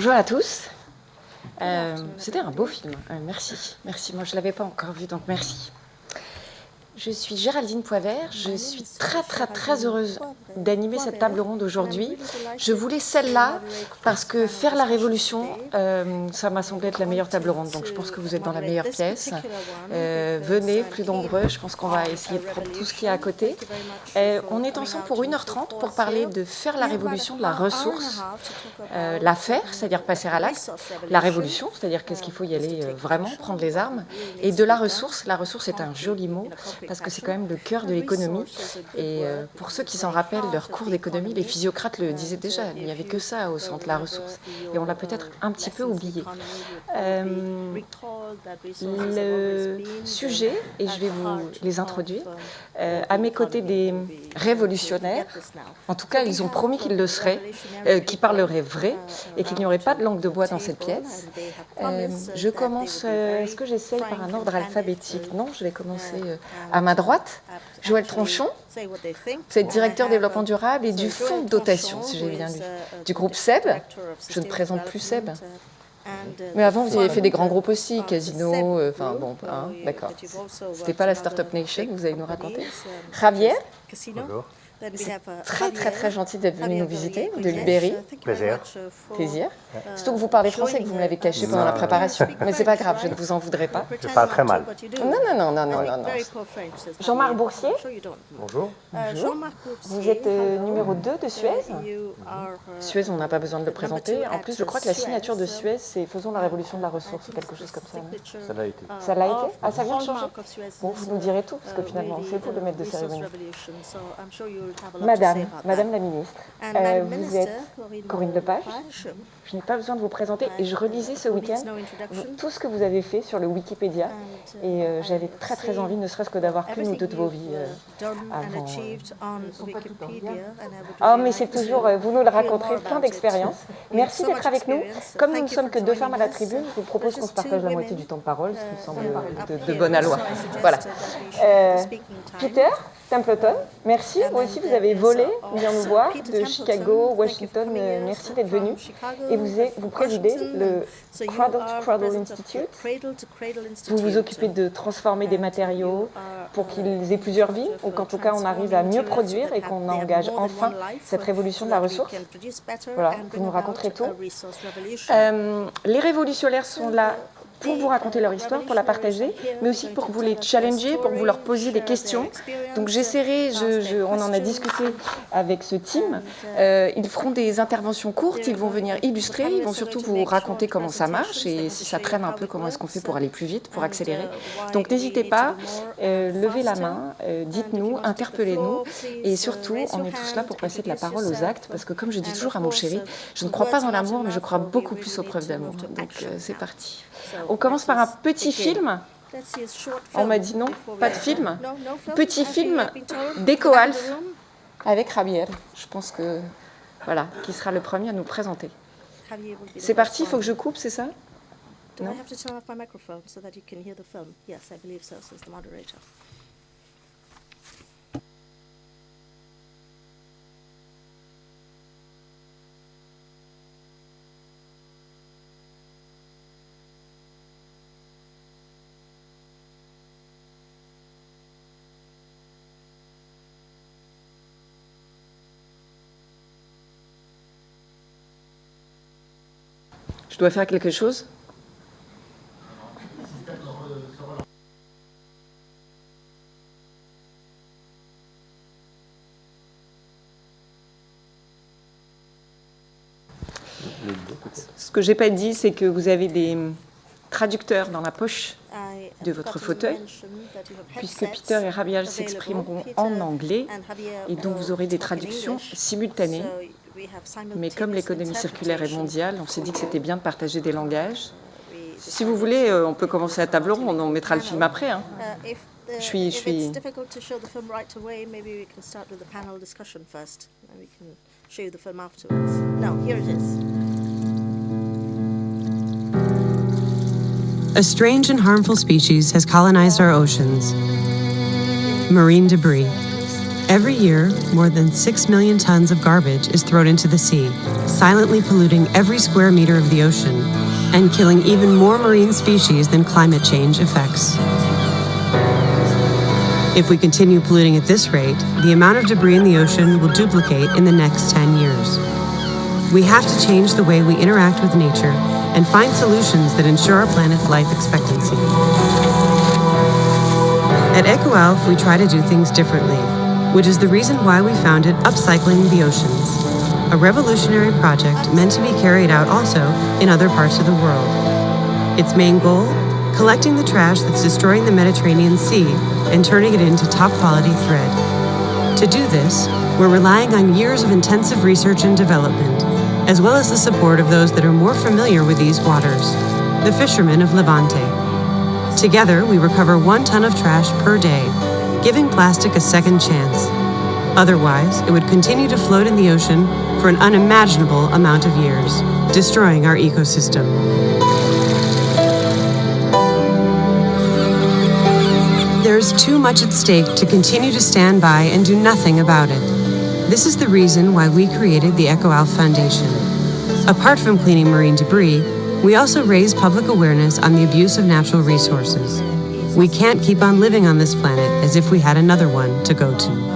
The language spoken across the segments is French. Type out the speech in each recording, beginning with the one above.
Bonjour à tous. C'était un beau film. Merci. Moi, je ne l'avais pas encore vu, donc merci. Je suis Géraldine Poivert. Je suis très heureuse d'animer cette table ronde aujourd'hui. Je voulais celle-là parce que faire la révolution, ça m'a semblé être la meilleure table ronde. Donc je pense que vous êtes dans la meilleure pièce. Venez, plus nombreux. Je pense qu'on va essayer de prendre tout ce qu'il y a à côté. On est ensemble pour 1h30 pour parler de faire la révolution de la ressource. La faire, c'est-à-dire passer à l'acte. La révolution, c'est-à-dire qu'est-ce qu'il faut y aller vraiment, prendre les armes. Et de la ressource est un joli mot parce que c'est quand même le cœur de l'économie. Et pour ceux qui s'en rappellent, leur cours d'économie, les physiocrates le disaient déjà, il n'y avait que ça au centre, la ressource. Et on l'a peut-être un petit peu oublié. Le sujet, et je vais vous les introduire, à mes côtés des révolutionnaires, en tout cas ils ont promis qu'ils le seraient, qu'ils parleraient vrai et qu'il n'y aurait pas de langue de bois dans cette pièce. Je commence, est-ce que j'essaye par un ordre alphabétique? Non, je vais commencer à ma droite. Joël Tronchon, vous êtes directeur développement durable et du fonds de dotation, si j'ai bien lu, du groupe SEB. Je ne présente plus SEB. Mais avant, vous avez fait des grands groupes aussi, Casino, enfin bon, hein, d'accord. C'était pas la Startup Nation, vous allez nous raconter. Javier, c'est très gentil d'être venu nous visiter, de l'Ibérie. Plaisir. Surtout que vous parlez français, que vous me l'avez caché pendant la préparation. Mais c'est pas grave, je ne vous en voudrais pas. Je parle très mal. Non. Jean-Marc Boursier. Bonjour. Vous êtes numéro 2 de Suez. Suez, on n'a pas besoin de le présenter. En plus, je crois que la signature de Suez, c'est Faisons la révolution de la ressource ou quelque chose comme ça. Ça l'a été. Ça l'a été? Ah, ça vient de changer? Bon, vous nous direz tout, parce que finalement, c'est vous le maître de cérémonie. Madame la ministre, vous êtes Corinne Lepage. Je n'ai pas besoin de vous présenter et je relisais ce week-end tout ce que vous avez fait sur le Wikipédia et j'avais très envie, ne serait-ce que d'avoir qu'une ou deux de vos vies avant. Oh, mais c'est toujours, vous nous le raconterez, plein d'expériences. Merci d'être avec nous. Comme nous ne sommes que deux femmes à la tribune, je vous propose qu'on se partage la moitié du temps de parole, ce qui me semble de bonne aloi. Voilà. Peter Templeton, merci. Vous aussi, vous avez volé, venir nous voir de Chicago, Washington. Merci d'être venu. Et vous présidez le Cradle to Cradle Institute. Vous vous occupez de transformer des matériaux pour qu'ils aient plusieurs vies, ou qu'en tout cas on arrive à mieux produire et qu'on engage enfin cette révolution de la ressource. Voilà, vous nous raconterez tout. Les révolutionnaires sont là pour vous raconter leur histoire, pour la partager, mais aussi pour vous les challenger, pour vous leur poser des questions. Donc j'essaierai, on en a discuté avec ce team, ils feront des interventions courtes, ils vont venir illustrer, ils vont surtout vous raconter comment ça marche et si ça traîne un peu, comment est-ce qu'on fait pour aller plus vite, pour accélérer. Donc n'hésitez pas, levez la main, dites-nous, interpellez-nous et surtout, on est tous là pour passer de la parole aux actes parce que comme je dis toujours à mon chéri, je ne crois pas en l'amour, mais je crois beaucoup plus aux preuves d'amour. Donc c'est parti. On commence par un petit film. On m'a dit non, pas de film. Petit film d'EcoAlf avec Javier. Je pense que, voilà, qui sera le premier à nous présenter. C'est parti, il faut que je coupe, c'est ça? Non. Je dois faire quelque chose? Ce que je n'ai pas dit, c'est que vous avez des traducteurs dans la poche de votre fauteuil, puisque Peter et Javier s'exprimeront en anglais, et donc vous aurez des traductions simultanées. Mais comme l'économie circulaire est mondiale, on s'est dit que c'était bien de partager des langages. Si vous voulez, on peut commencer à table ronde, on mettra le film après. Hein. Je suis... A strange and harmful species has colonized our oceans. Marine debris. Every year, more than 6 million tons of garbage is thrown into the sea, silently polluting every square meter of the ocean and killing even more marine species than climate change affects. If we continue polluting at this rate, the amount of debris in the ocean will duplicate in the next 10 years. We have to change the way we interact with nature and find solutions that ensure our planet's life expectancy. At EcoAlf, we try to do things differently, which is the reason why we founded Upcycling the Oceans, a revolutionary project meant to be carried out also in other parts of the world. Its main goal? Collecting the trash that's destroying the Mediterranean Sea and turning it into top-quality thread. To do this, we're relying on years of intensive research and development, as well as the support of those that are more familiar with these waters, the fishermen of Levante. Together, we recover 1 ton of trash per day, giving plastic a second chance. Otherwise, it would continue to float in the ocean for an unimaginable amount of years, destroying our ecosystem. There's too much at stake to continue to stand by and do nothing about it. This is the reason why we created the EcoAlf Foundation. Apart from cleaning marine debris, we also raise public awareness on the abuse of natural resources. We can't keep on living on this planet as if we had another one to go to.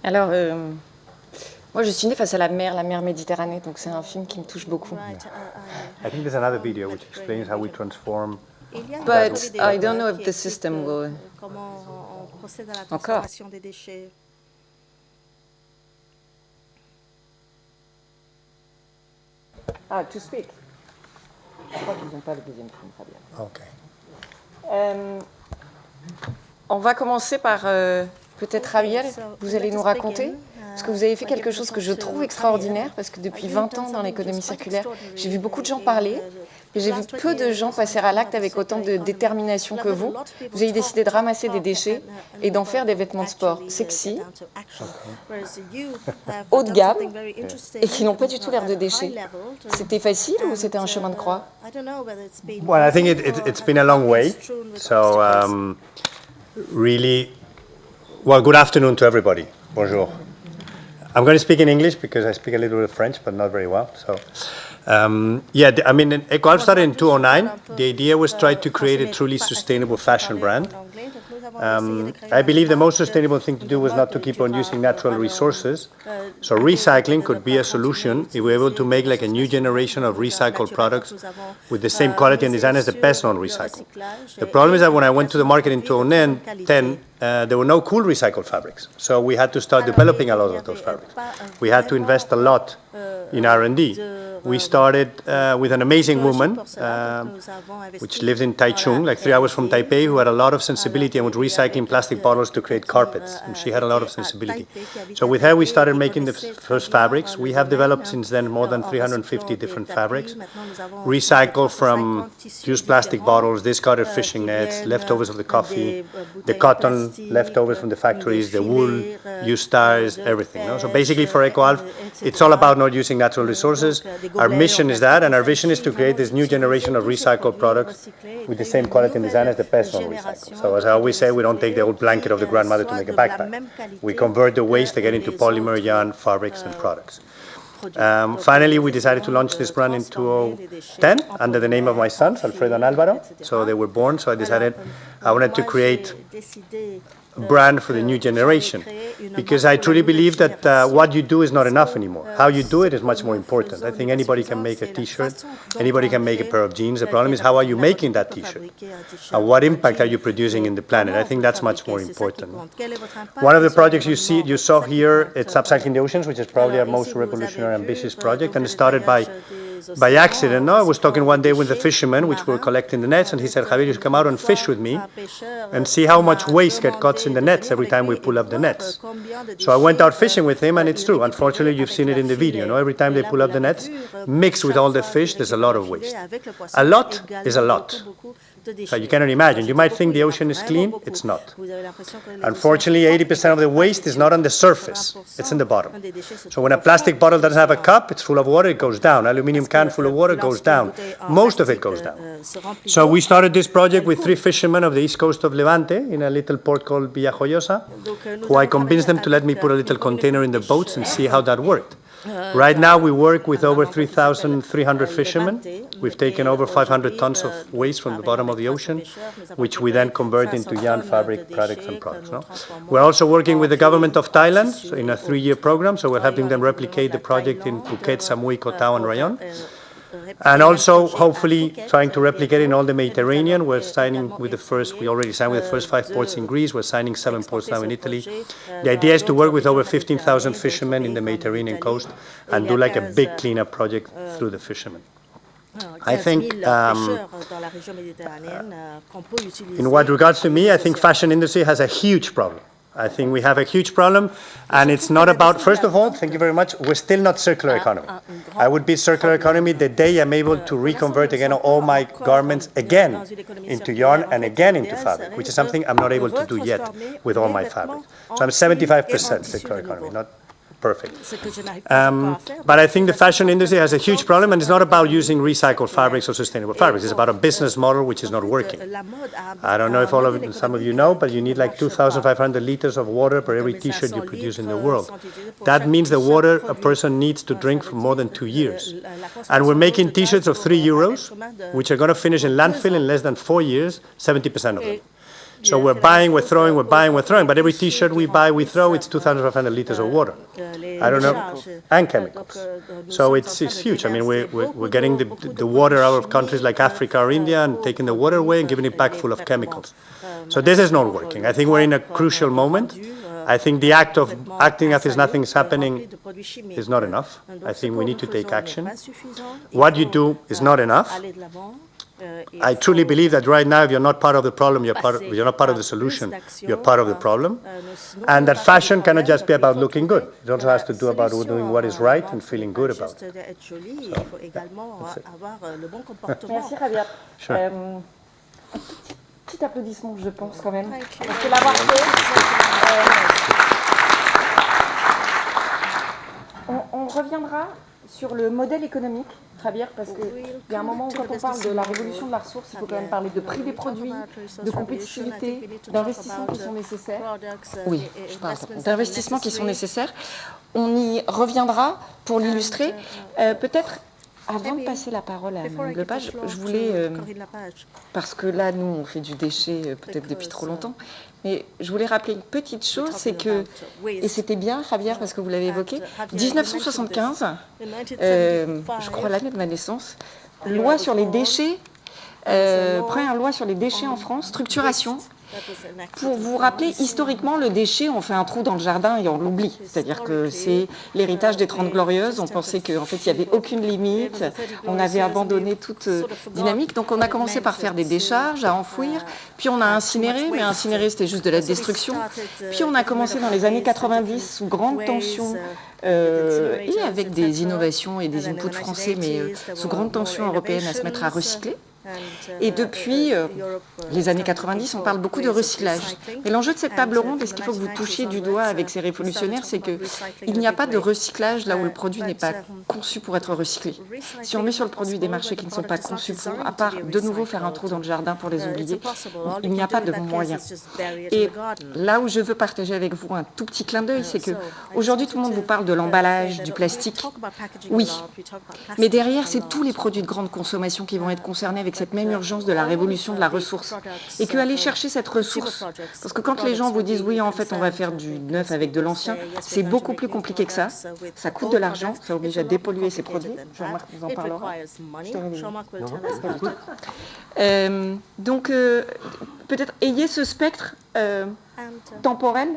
Alors, moi je suis née face à la mer Méditerranée, donc c'est un film qui me touche beaucoup. I think there's another video which explains how we transform. But I don't know if the system will. Comment on procède à la Encore. transformation des déchets. Ah, to speak. Je crois qu'ils n'ont pas le deuxième film, très bien. Okay. On va commencer par peut-être Javier, vous allez nous raconter, parce que vous avez fait quelque chose que je trouve extraordinaire, parce que depuis 20 ans dans l'économie circulaire, j'ai vu beaucoup de gens parler, mais j'ai vu peu de gens passer à l'acte avec autant de détermination que vous. Vous avez décidé de ramasser des déchets et d'en faire des vêtements de sport sexy, haut de gamme, et qui n'ont pas du tout l'air de déchets. C'était facile ou c'était un chemin de croix? Well, I think it's been a long way. So, really, well, good afternoon to everybody. Bonjour. I'm going to speak in English because I speak a little bit of French, but not very well. So, yeah, I mean, EcoAlf started in 2009. The idea was try to create a truly sustainable fashion brand. I believe the most sustainable thing to do was not to keep on using natural resources. So recycling could be a solution if we're able to make like a new generation of recycled products with the same quality and design as the best non-recycled. The problem is that when I went to the market in 2010, there were no cool recycled fabrics. So we had to start developing a lot of those fabrics. We had to invest a lot in R&D. We started with an amazing woman, which lived in Taichung, like 3 hours from Taipei, who had a lot of sensibility and was recycling plastic bottles to create carpets. And she had a lot of sensibility. So with her, we started making the first fabrics. We have developed since then more than 350 different fabrics, recycled from used plastic bottles, discarded fishing nets, leftovers of the coffee, the cotton, leftovers from the factories, the wool, used tires, everything. No? So basically for EcoAlf, it's all about not using natural resources. Our mission is that, and our vision is to create this new generation of recycled products with the same quality and design as the best non-recycled. So as I always say, we don't take the old blanket of the grandmother to make a backpack. We convert the waste to get into polymer, yarn, fabrics, and products. Finally, we decided to launch this brand in 2010 under the name of my sons, Alfredo and Alvaro. So they were born, so I decided I wanted to create a brand for the new generation, because I truly believe that what you do is not enough anymore. How you do it is much more important. I think anybody can make a t-shirt, anybody can make a pair of jeans. The problem is, how are you making that t-shirt? And what impact are you producing in the planet? I think that's much more important. One of the projects you saw here, it's Upcycling the Oceans, which is probably our most revolutionary, ambitious project, and it started by by accident. No, I was talking one day with the fishermen, which were collecting the nets, and he said, Javier, you should come out and fish with me and see how much waste gets in the nets every time we pull up the nets. So I went out fishing with him, and it's true. Unfortunately, you've seen it in the video. No, every time they pull up the nets, mixed with all the fish, there's a lot of waste. A lot is a lot. So you cannot imagine. You might think the ocean is clean. It's not. Unfortunately, 80% of the waste is not on the surface. It's in the bottom. So when a plastic bottle doesn't have a cup, it's full of water, it goes down. Aluminum can full of water goes down. Most of it goes down. So we started this project with 3 fishermen of the east coast of Levante in a little port called Villajoyosa, who I convinced them to let me put a little container in the boats and see how that worked. Right now, we work with over 3,300 fishermen. We've taken over 500 tons of waste from the bottom of the ocean, which we then convert into yarn, fabric, products, and products. No? We're also working with the government of Thailand in a 3-year program, so we're helping them replicate the project in Phuket, Samui, Koh Tao, and Rayong. And also, hopefully, trying to replicate in all the Mediterranean. We're signing with the first, we already signed with the first 5 ports in Greece. We're signing 7 ports now in Italy. The idea is to work with over 15,000 fishermen in the Mediterranean coast and do like a big cleanup project through the fishermen. I think, in what regards to me, I think fashion industry has a huge problem. I think we have a huge problem, and it's not about, first of all, thank you very much, we're still not circular economy. I would be circular economy the day I'm able to reconvert again all my garments again into yarn and again into fabric, which is something I'm not able to do yet with all my fabric. So I'm 75% circular economy, not perfect. But I think the fashion industry has a huge problem, and it's not about using recycled fabrics or sustainable fabrics. It's about a business model which is not working. I don't know if some of you know, but you need like 2,500 liters of water per every T-shirt you produce in the world. That means the water a person needs to drink for more than 2 years. And we're making T-shirts of €3, which are going to finish in landfill in less than 4 years, 70% of them. So we're buying, we're throwing, we're buying, we're throwing. But every T-shirt we buy, we throw, it's 2,500 liters of water. I don't know, and chemicals. So it's huge. I mean, we're getting the water out of countries like Africa or India and taking the water away and giving it back full of chemicals. So this is not working. I think we're in a crucial moment. I think the act of acting as if nothing is happening is not enough. I think we need to take action. What you do is not enough. I truly believe that right now, if you're not part of the problem, you're not part of the solution, you're part of the problem. And that fashion cannot just be about looking good. It also has to do about doing what is right and feeling good about it. Merci Javier. Sure. Petit applaudissement, je pense quand même. Parce que l'avoir fait. On reviendra sur le modèle économique, Javier, parce qu'il y a un moment où quand on parle de la révolution de la ressource, il faut quand même parler de prix des produits, de compétitivité, d'investissements qui sont nécessaires. Oui, je parle d'investissements qui sont nécessaires. On y reviendra pour l'illustrer. Peut-être, avant de passer la parole à Mme Lepage, je voulais, parce que là, nous, on fait du déchet peut-être depuis trop longtemps, mais je voulais rappeler une petite chose, c'est que, et c'était bien, Javier, parce que vous l'avez évoqué, 1975, je crois l'année de ma naissance, loi sur les déchets, première loi sur les déchets en France, structuration. Pour vous rappeler, historiquement, le déchet, on fait un trou dans le jardin et on l'oublie. C'est-à-dire que c'est l'héritage des 30 Glorieuses. On pensait qu'en fait, il n'y avait aucune limite. On avait abandonné toute dynamique. Donc, on a commencé par faire des décharges, à enfouir. Puis, on a incinéré. Mais incinéré, c'était juste de la destruction. Puis, on a commencé dans les années 90, sous grande tension, et avec des innovations et des inputs français, mais sous grande tension européenne, à se mettre à recycler. Et depuis les années 90, on parle beaucoup de recyclage. Et l'enjeu de cette table ronde, et ce qu'il faut que vous touchiez du doigt avec ces révolutionnaires, c'est qu'il n'y a pas de recyclage là où le produit n'est pas conçu pour être recyclé. Si on met sur le produit des marchés qui ne sont pas conçus pour, à part de nouveau faire un trou dans le jardin pour les oublier, il n'y a pas de moyens. Et là où je veux partager avec vous un tout petit clin d'œil, c'est qu'aujourd'hui, tout le monde vous parle de l'emballage, du plastique. Oui, mais derrière, c'est tous les produits de grande consommation qui vont être concernés avec cette même urgence de la révolution de la ressource. Et qu'aller chercher cette ressource, parce que quand les gens vous disent oui, en fait, on va faire du neuf avec de l'ancien, c'est beaucoup plus compliqué que ça. Ça coûte de l'argent, ça oblige à dépolluer ces produits. Jean-Marc vous en parlera. Donc, peut-être ayez ce spectre temporel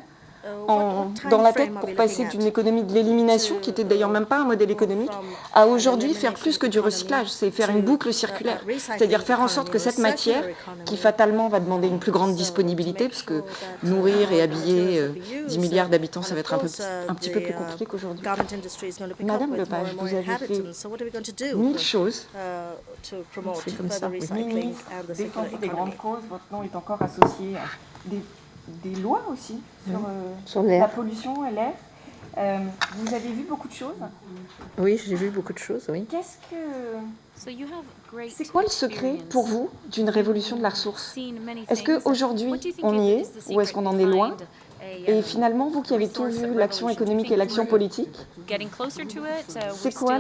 dans la tête pour passer d'une économie de l'élimination, qui était d'ailleurs même pas un modèle économique, à aujourd'hui faire plus que du recyclage, c'est faire une boucle circulaire, c'est-à-dire faire en sorte que cette matière, qui fatalement va demander une plus grande disponibilité, parce que nourrir et habiller 10 milliards d'habitants, ça va être un petit peu plus compliqué qu'aujourd'hui. Madame Lepage, vous avez fait 1000 choses. C'est comme ça. Ministre, défendu des grandes causes, votre nom est encore associé à des lois aussi sur la pollution et l'air. Vous avez vu beaucoup de choses. Oui, j'ai vu beaucoup de choses, oui. C'est quoi le secret pour vous d'une révolution de la ressource? Est-ce qu'aujourd'hui on y est ou est-ce qu'on en est loin? Et finalement, vous qui avez tout vu, l'action économique et l'action politique, c'est quoi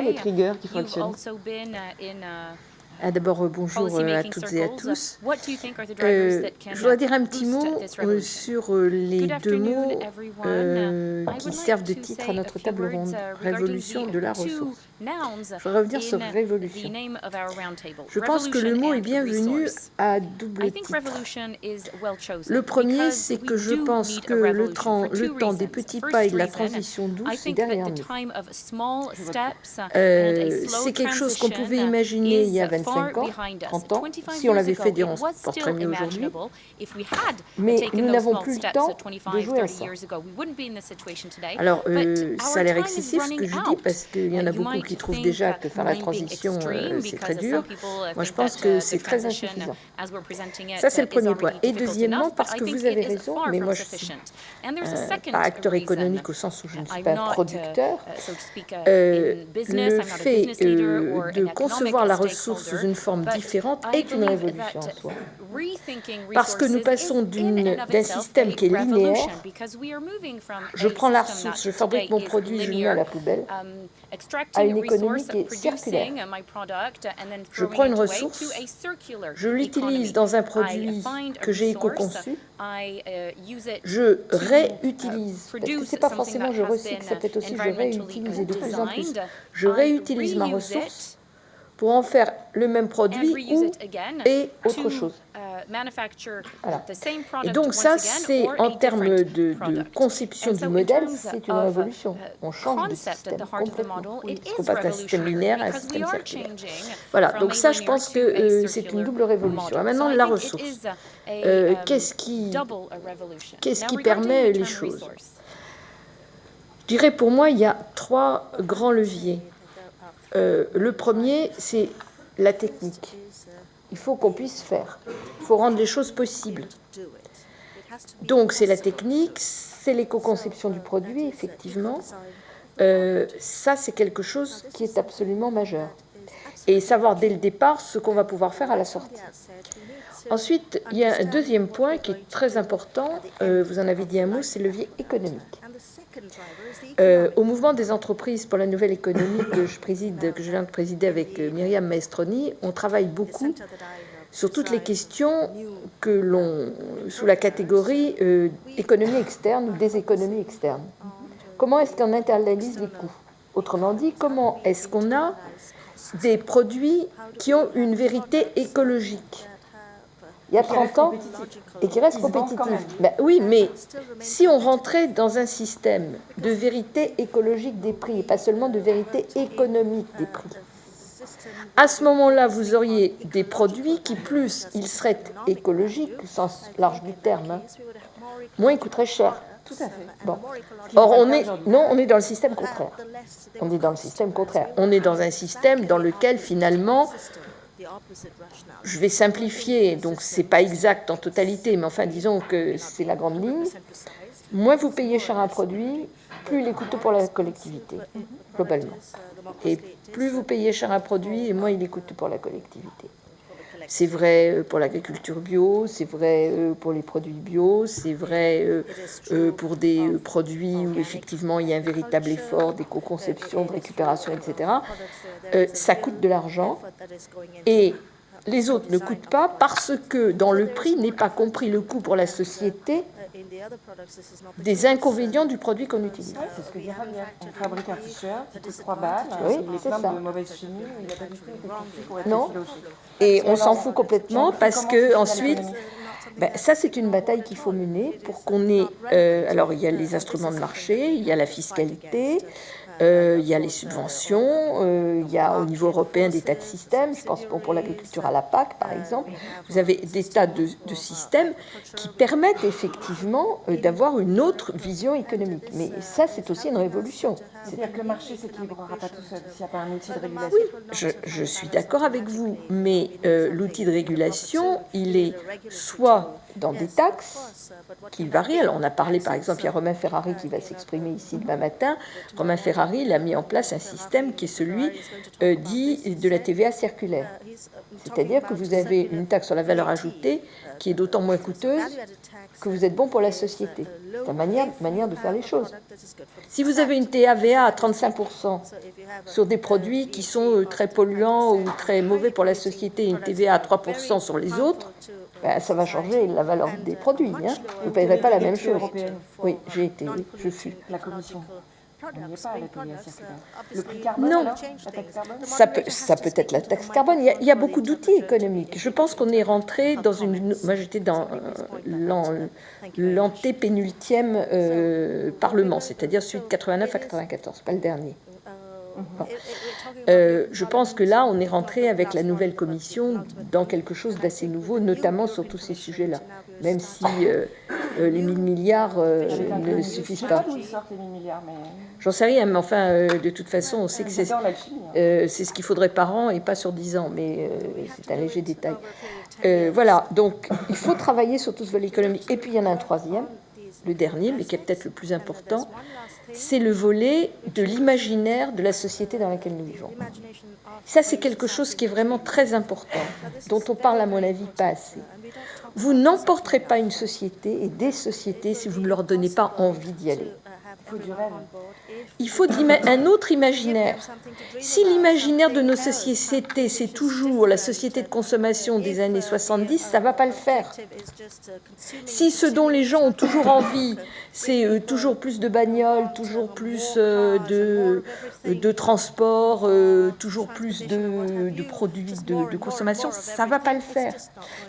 les triggers qui fonctionnent? D'abord, bonjour à toutes et à tous. Je voudrais dire un petit mot sur les deux mots qui servent de titre à notre table ronde, révolution de la ressource. Je voudrais revenir sur révolution. Je pense que le mot est bienvenu à double titre. Le premier, c'est que je pense que le temps des petits pas et de la transition douce est derrière nous. C'est quelque chose qu'on pouvait imaginer il y a 25 ans, 30 ans, si on l'avait fait dire on se porterait mieux aujourd'hui, mais nous n'avons plus le temps de jouer à ça. Alors, ça a l'air excessif ce que je dis, parce qu'il y en a beaucoup qui trouvent déjà que faire la transition, c'est très dur. Moi, je pense que c'est très insuffisant. Ça, c'est le premier point. Et deuxièmement, parce que vous avez raison, mais moi, je suis pas acteur économique au sens où je ne suis pas un producteur. Le fait de concevoir la ressource sous une forme différente est une révolution en soi. Parce que nous passons d'un système qui est linéaire, je prends la ressource, je fabrique mon produit, je le mets à la poubelle, à une économie qui est circulaire. Je prends une ressource, je l'utilise dans un produit que j'ai éco-conçu, je réutilise, parce que ce n'est pas forcément je recycle, c'est peut-être aussi je réutilise, et de plus en plus, je réutilise ma ressource pour en faire le même produit et autre chose. Voilà. Et donc ça, c'est en termes de conception du modèle, c'est une révolution. On change de système complètement. Parce qu'on passe d'un système linéaire à un système circulaire. Voilà, donc ça, je pense que c'est une double révolution. Et maintenant, la ressource. Qu'est-ce qui permet les choses? Je dirais, pour moi, il y a 3 grands leviers. Le premier, c'est la technique. Il faut qu'on puisse faire. Il faut rendre les choses possibles. Donc, c'est la technique, c'est l'éco-conception du produit, effectivement. Ça, c'est quelque chose qui est absolument majeur. Et savoir dès le départ ce qu'on va pouvoir faire à la sortie. Ensuite, il y a un deuxième point qui est très important. Vous en avez dit un mot, c'est le levier économique. Au mouvement des entreprises pour la nouvelle économie que je viens de présider avec Myriam Maestroni, on travaille beaucoup sur toutes les questions sous la catégorie économie externe ou des économies externes. Comment est-ce qu'on internalise les coûts? Autrement dit, comment est-ce qu'on a des produits qui ont une vérité écologique il y a 30 ans et qui restent compétitifs. Ben oui, mais si on rentrait dans un système de vérité écologique des prix, et pas seulement de vérité économique des prix, à ce moment-là, vous auriez des produits qui, plus ils seraient écologiques, au sens large du terme, moins ils coûteraient cher. Tout à fait. Bon. Or, on est dans le système contraire. On est dans le système contraire. On est dans un système dans lequel, finalement, je vais simplifier, donc c'est pas exact en totalité, mais enfin disons que c'est la grande ligne. Moins vous payez cher un produit, plus il est coûteux pour la collectivité, globalement. Et plus vous payez cher un produit, et moins il est coûteux pour la collectivité. C'est vrai pour l'agriculture bio, c'est vrai pour les produits bio, c'est vrai pour des produits où effectivement il y a un véritable effort d'éco-conception, de récupération, etc. Ça coûte de l'argent et les autres ne coûtent pas parce que dans le prix n'est pas compris le coût pour la société des inconvénients du produit qu'on utilise. Ouais, c'est ce que dit Javier. On fabrique un t-shirt, il coûte 3 balles, oui, il est c'est plein ça. de mauvaise chimie, il n'y a pas du tout été conçu pour être Non. recyclé. Et on s'en fout complètement parce que ensuite, Ça, c'est une bataille qu'il faut mener pour qu'on ait... alors, il y a les instruments de marché, il y a la fiscalité, il y a les subventions, il y a au niveau européen des tas de systèmes. Je pense pour l'agriculture à la PAC, par exemple. Vous avez des tas de systèmes qui permettent effectivement d'avoir une autre vision économique. Mais ça, c'est aussi une révolution. C'est-à-dire que le marché ne s'équilibrera pas tout seul s'il n'y a pas un outil de régulation. Oui, je suis d'accord avec vous, mais l'outil de régulation, il est soit dans des taxes qui varient. Alors, on a parlé, par exemple, il y a Romain Ferrari qui va s'exprimer ici demain matin. Romain Ferrari, il a mis en place un système qui est celui dit de la TVA circulaire. C'est-à-dire que vous avez une taxe sur la valeur ajoutée qui est d'autant moins coûteuse que vous êtes bon pour la société. C'est une manière de faire les choses. Si vous avez une TVA à 35% sur des produits qui sont très polluants ou très mauvais pour la société et une TVA à 3% sur les autres, ça va changer la valeur des produits. Hein. Vous ne payerez pas la même chose. Oui, j'ai été, oui, je suis. La Commission. On n'y est pas à la TVA circulaire. Le prix carbone, non, alors, la taxe carbone ça peut être la taxe carbone. Il y a beaucoup d'outils économiques. Je pense qu'on est rentré dans une... Moi, j'étais dans l'antépénultième Parlement, c'est-à-dire celui de 89 à 94, pas le dernier. Bon. Je pense que là, on est rentré avec la nouvelle commission dans quelque chose d'assez nouveau, notamment sur tous ces sujets-là, même si les 1000 milliards ne suffisent pas. D'où ils sortent les 1000 milliards, mais... J'en sais rien, mais enfin, de toute façon, on sait que c'est ce qu'il faudrait par an et pas sur 10 ans, mais c'est un léger détail. Voilà, donc il faut travailler sur tout ce volet économique. Et puis il y en a un troisième, le dernier, mais qui est peut-être le plus important, c'est le volet de l'imaginaire de la société dans laquelle nous vivons. Ça, c'est quelque chose qui est vraiment très important, dont on parle, à mon avis, pas assez. Vous n'emporterez pas une société et des sociétés si vous ne leur donnez pas envie d'y aller. Il faut du rêve. Il faut un autre imaginaire. Si l'imaginaire de nos sociétés, c'est toujours la société de consommation des années 70, ça ne va pas le faire. Si ce dont les gens ont toujours envie, c'est toujours plus de bagnoles, toujours plus de transport, toujours plus de produits de consommation, ça ne va pas le faire.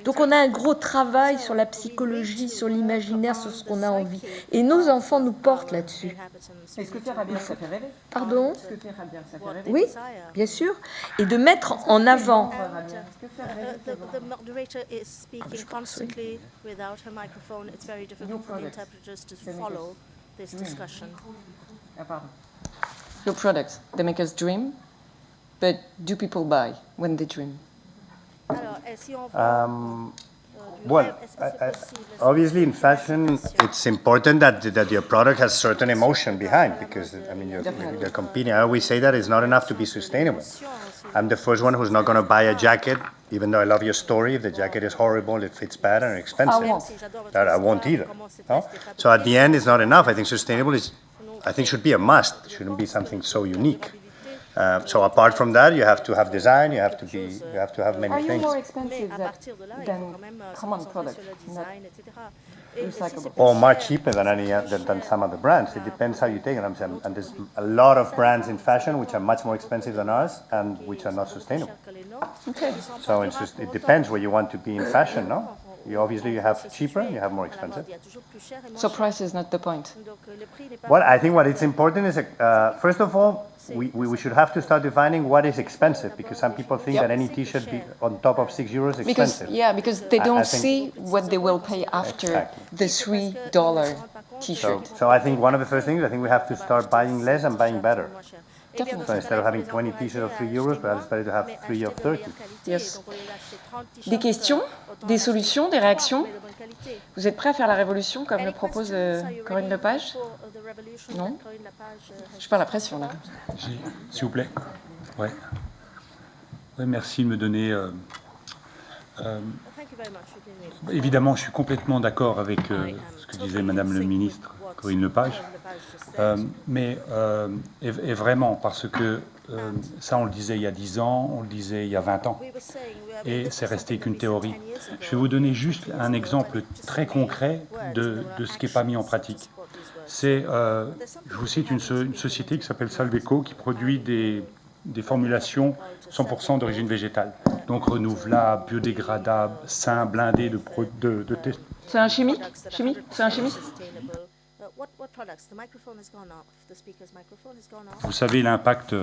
Donc on a un gros travail sur la psychologie, sur l'imaginaire, sur ce qu'on a envie. Et nos enfants nous portent là-dessus. Est-ce que faire à bien, ça fait rêver? Pardon? Est-ce que faire à bien, ça fait rêver? Oui, bien sûr. Et de mettre en avant. The moderator is speaking constantly without her microphone. It's very difficult for the interpreters to follow this discussion. Pardon. Your products, they make us dream, but do people buy when they dream? Alors, si on veut Well, obviously in fashion, it's important that your product has certain emotion behind, because I mean you're competing. I always say that it's not enough to be sustainable. I'm the first one who's not going to buy a jacket, even though I love your story. If the jacket is horrible, it fits bad and expensive, I won't either. No? So at the end, it's not enough. I think sustainable should be a must. It shouldn't be something so unique. So apart from that, you have to have design. You have to have many things. Are you more expensive than common products? Or much cheaper than some other brands. It depends how you take it. And there's a lot of brands in fashion which are much more expensive than ours and which are not sustainable. Okay. So it depends where you want to be in fashion, no? You have cheaper and you have more expensive. So price is not the point. Well, I think what is important is, first of all, we should have to start defining what is expensive, because some people think that any T-shirt on top of €6 is expensive. Because they don't see what they will pay after the $3 T-shirt. So I think one of the first things, we have to start buying less and buying better. Definitely. So instead of having 20 T-shirts of €3, perhaps it's better to have 3 of 30. Yes. Des questions, des solutions, des réactions? Vous êtes prêts à faire la révolution comme le propose Corinne Lepage? Non? Je parle la pression là. S'il vous plaît. Ouais. Ouais, merci de me donner. Évidemment, je suis complètement d'accord avec ce que disait Madame le ministre Corinne Lepage. Mais vraiment, parce que ça, on le disait il y a 10 ans, on le disait il y a 20 ans. Et c'est resté qu'une théorie. Je vais vous donner juste un exemple très concret de ce qui n'est pas mis en pratique. Je vous cite une société qui s'appelle Salveco, qui produit des des formulations 100% d'origine végétale. Donc renouvelables, biodégradables, sains, blindés de tests. C'est un chimique? C'est un chimique? Vous savez l'impact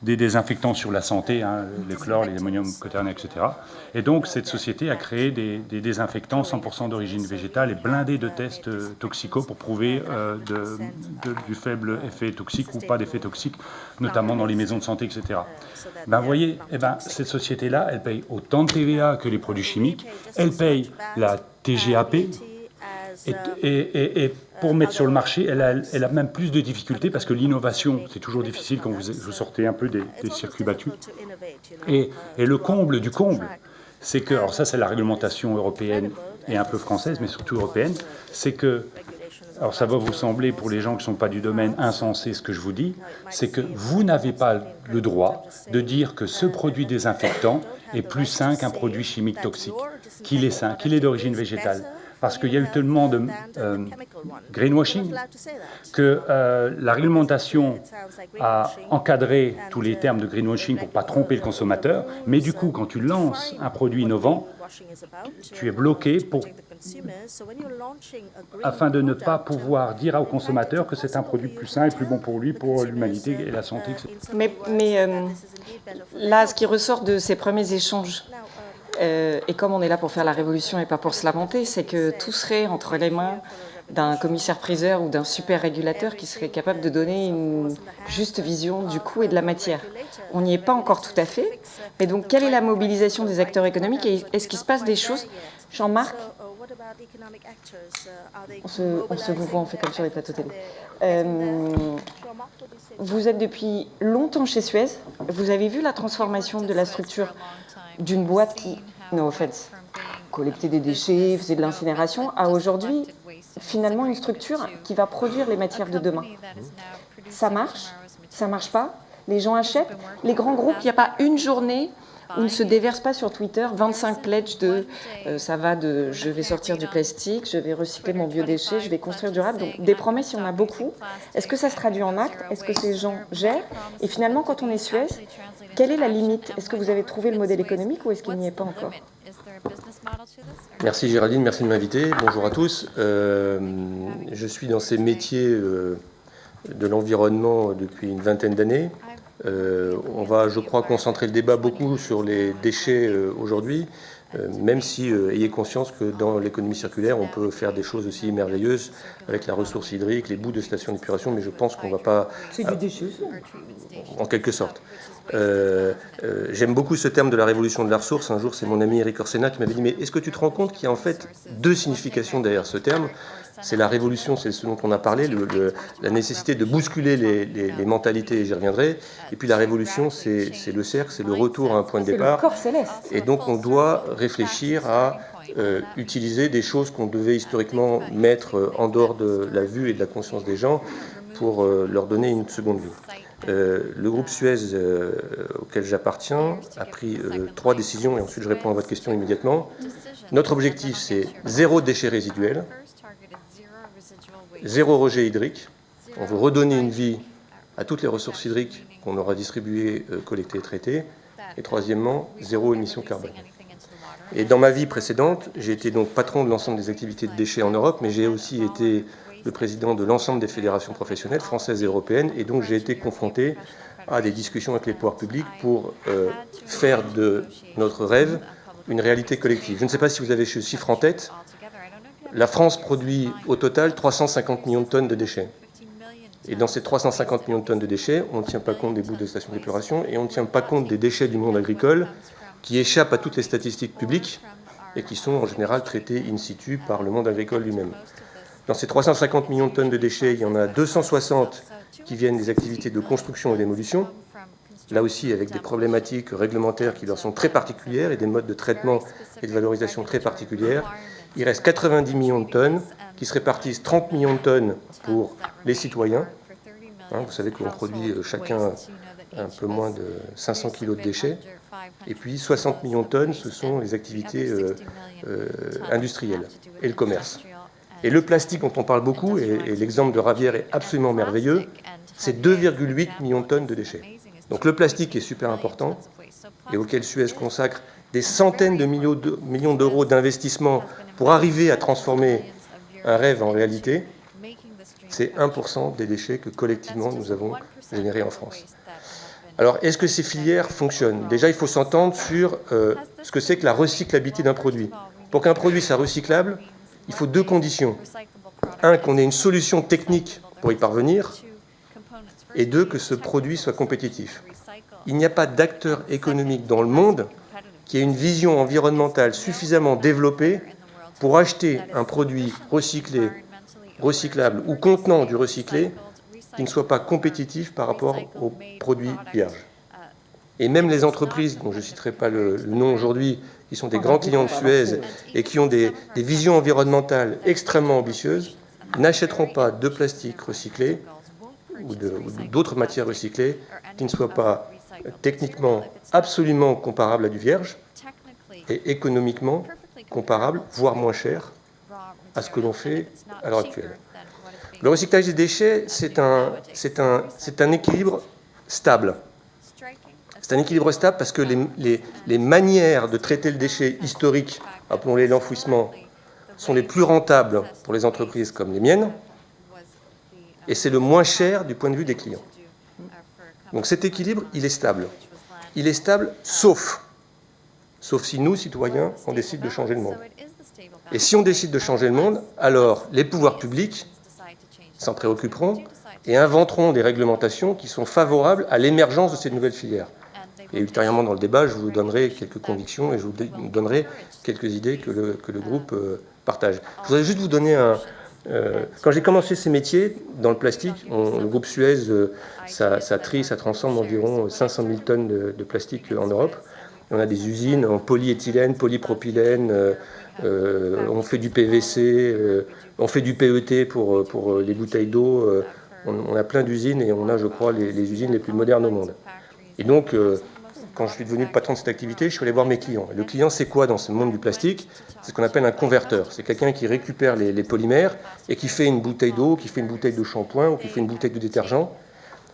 des désinfectants sur la santé, hein, le chlore, les ammonium quaternaire, etc. Et donc cette société a créé des désinfectants 100% d'origine végétale et blindés de tests toxicaux pour prouver du faible effet toxique ou pas d'effet toxique, notamment dans les maisons de santé, etc. Ben, vous voyez, cette société-là, elle paye autant de TVA que les produits chimiques, elle paye la TGAP, et pour mettre sur le marché, elle a même plus de difficultés parce que l'innovation, c'est toujours difficile quand vous sortez un peu des circuits battus. Et le comble du comble, c'est que, alors ça c'est la réglementation européenne et un peu française, mais surtout européenne, c'est que, alors ça va vous sembler pour les gens qui ne sont pas du domaine insensé ce que je vous dis, c'est que vous n'avez pas le droit de dire que ce produit désinfectant est plus sain qu'un produit chimique toxique, qu'il est sain, qu'il est d'origine végétale. Parce qu'il y a eu tellement de greenwashing que la réglementation a encadré tous les termes de greenwashing pour ne pas tromper le consommateur. Mais du coup, quand tu lances un produit innovant, tu es bloqué afin de ne pas pouvoir dire au consommateur que c'est un produit plus sain et plus bon pour lui, pour l'humanité et la santé, etc. Mais là, ce qui ressort de ces premiers échanges, et comme on est là pour faire la révolution et pas pour se lamenter, c'est que tout serait entre les mains d'un commissaire-priseur ou d'un super régulateur qui serait capable de donner une juste vision du coût et de la matière. On n'y est pas encore tout à fait. Mais donc, quelle est la mobilisation des acteurs économiques et est-ce qu'il se passe des choses? Jean-Marc, on se vous voit, on fait comme sur les plateaux télé. Vous êtes depuis longtemps chez Suez. Vous avez vu la transformation de la structure d'une boîte qui, no offense, collectait des déchets, faisait de l'incinération, à aujourd'hui, finalement, une structure qui va produire les matières de demain. Ça marche pas, les gens achètent. Les grands groupes, il n'y a pas une journée où ne se déverse pas sur Twitter 25 pledges de ça va de je vais sortir du plastique, je vais recycler mon biodéchet, je vais construire durable. Donc des promesses, il y en a beaucoup. Est-ce que ça se traduit en actes? Est-ce que ces gens gèrent? Et finalement, quand on est Suez, quelle est la limite? Est-ce que vous avez trouvé le modèle économique ou est-ce qu'il n'y est pas encore? Merci Géraldine, merci de m'inviter. Bonjour à tous. Je suis dans ces métiers de l'environnement depuis une vingtaine d'années. On va, je crois, concentrer le débat beaucoup sur les déchets aujourd'hui, même si, ayez conscience que dans l'économie circulaire, on peut faire des choses aussi merveilleuses avec la ressource hydrique, les bouts de stations d'épuration, mais je pense qu'on ne va pas... C'est du déchet, en quelque sorte. J'aime beaucoup ce terme de la révolution de la ressource. Un jour, c'est mon ami Eric Orsena qui m'avait dit « Mais est-ce que tu te rends compte qu'il y a en fait deux significations derrière ce terme ?» C'est la révolution, c'est ce dont on a parlé, la nécessité de bousculer les mentalités, j'y reviendrai. Et puis la révolution, c'est le cercle, c'est le retour à un point de départ. C'est le corps céleste. Et donc on doit réfléchir à utiliser des choses qu'on devait historiquement mettre en dehors de la vue et de la conscience des gens pour leur donner une seconde vue. Le groupe Suez auquel j'appartiens a pris 3 décisions, et ensuite je réponds à votre question immédiatement. Notre objectif, c'est 0 déchets résiduels, 0 rejet hydrique. On veut redonner une vie à toutes les ressources hydriques qu'on aura distribuées, collectées et traitées. Et troisièmement, 0 émission carbone. Et dans ma vie précédente, j'ai été donc patron de l'ensemble des activités de déchets en Europe, mais j'ai aussi été le président de l'ensemble des fédérations professionnelles françaises et européennes, et donc j'ai été confronté à des discussions avec les pouvoirs publics pour faire de notre rêve une réalité collective. Je ne sais pas si vous avez ce chiffre en tête. La France produit au total 350 millions de tonnes de déchets. Et dans ces 350 millions de tonnes de déchets, on ne tient pas compte des bouts de stations d'épuration et on ne tient pas compte des déchets du monde agricole qui échappent à toutes les statistiques publiques et qui sont en général traités in situ par le monde agricole lui-même. Dans ces 350 millions de tonnes de déchets, il y en a 260 qui viennent des activités de construction et d'émolition, là aussi avec des problématiques réglementaires qui leur sont très particulières et des modes de traitement et de valorisation très particulières. Il reste 90 millions de tonnes qui se répartissent 30 millions de tonnes pour les citoyens. Vous savez qu'on produit chacun un peu moins de 500 kg de déchets. Et puis 60 millions de tonnes, ce sont les activités industrielles et le commerce. Et le plastique dont on parle beaucoup, et l'exemple de Ravière est absolument merveilleux, c'est 2,8 millions de tonnes de déchets. Donc le plastique est super important et auquel Suez consacre des centaines de millions d'euros d'investissement pour arriver à transformer un rêve en réalité, c'est 1% des déchets que collectivement nous avons générés en France. Alors, est-ce que ces filières fonctionnent? Déjà, il faut s'entendre sur ce que c'est que la recyclabilité d'un produit. Pour qu'un produit soit recyclable, il faut deux conditions. Un, qu'on ait une solution technique pour y parvenir, et deux, que ce produit soit compétitif. Il n'y a pas d'acteur économique dans le monde qui ait une vision environnementale suffisamment développée pour acheter un produit recyclé, recyclable ou contenant du recyclé qui ne soit pas compétitif par rapport aux produits vierges. Et même les entreprises, dont je ne citerai pas le nom aujourd'hui, qui sont des grands clients de Suez et qui ont des visions environnementales extrêmement ambitieuses, n'achèteront pas de plastique recyclé ou d'autres matières recyclées qui ne soient pas techniquement absolument comparables à du vierge et économiquement comparables, voire moins cher, à ce que l'on fait à l'heure actuelle. Le recyclage des déchets, c'est un équilibre stable. C'est un équilibre stable parce que les manières de traiter le déchet historique, appelons-les l'enfouissement, sont les plus rentables pour les entreprises comme les miennes, et c'est le moins cher du point de vue des clients. Donc cet équilibre, il est stable. Il est stable sauf si nous, citoyens, on décide de changer le monde. Et si on décide de changer le monde, alors les pouvoirs publics s'en préoccuperont et inventeront des réglementations qui sont favorables à l'émergence de ces nouvelles filières. Et ultérieurement dans le débat, je vous donnerai quelques convictions et je vous donnerai quelques idées que le groupe partage. Je voudrais juste vous donner quand j'ai commencé ces métiers dans le plastique, le groupe Suez, ça trie, ça transforme environ 500 000 tonnes de plastique en Europe. On a des usines en polyéthylène, polypropylène, on fait du PVC, on fait du PET pour les bouteilles d'eau. On a plein d'usines et on a, je crois, les usines les plus modernes au monde. Et donc, quand je suis devenu le patron de cette activité, je suis allé voir mes clients. Et le client, c'est quoi dans ce monde du plastique? C'est ce qu'on appelle un converteur. C'est quelqu'un qui récupère les polymères et qui fait une bouteille d'eau, qui fait une bouteille de shampoing ou qui fait une bouteille de détergent.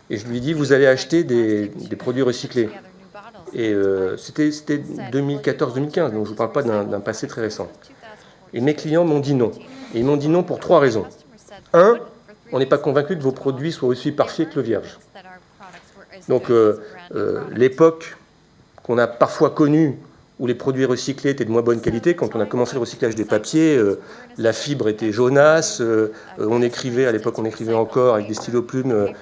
Et je lui dis, vous allez acheter des produits recyclés. Et c'était 2014-2015, donc je ne vous parle pas d'un passé très récent. Et mes clients m'ont dit non. Et ils m'ont dit non pour 3 raisons. 1, on n'est pas convaincu que vos produits soient aussi parfaits que le vierge. Donc l'époque qu'on a parfois connue, où les produits recyclés étaient de moins bonne qualité, quand on a commencé le recyclage des papiers, la fibre était jaunasse, on écrivait encore avec des stylos-plumes,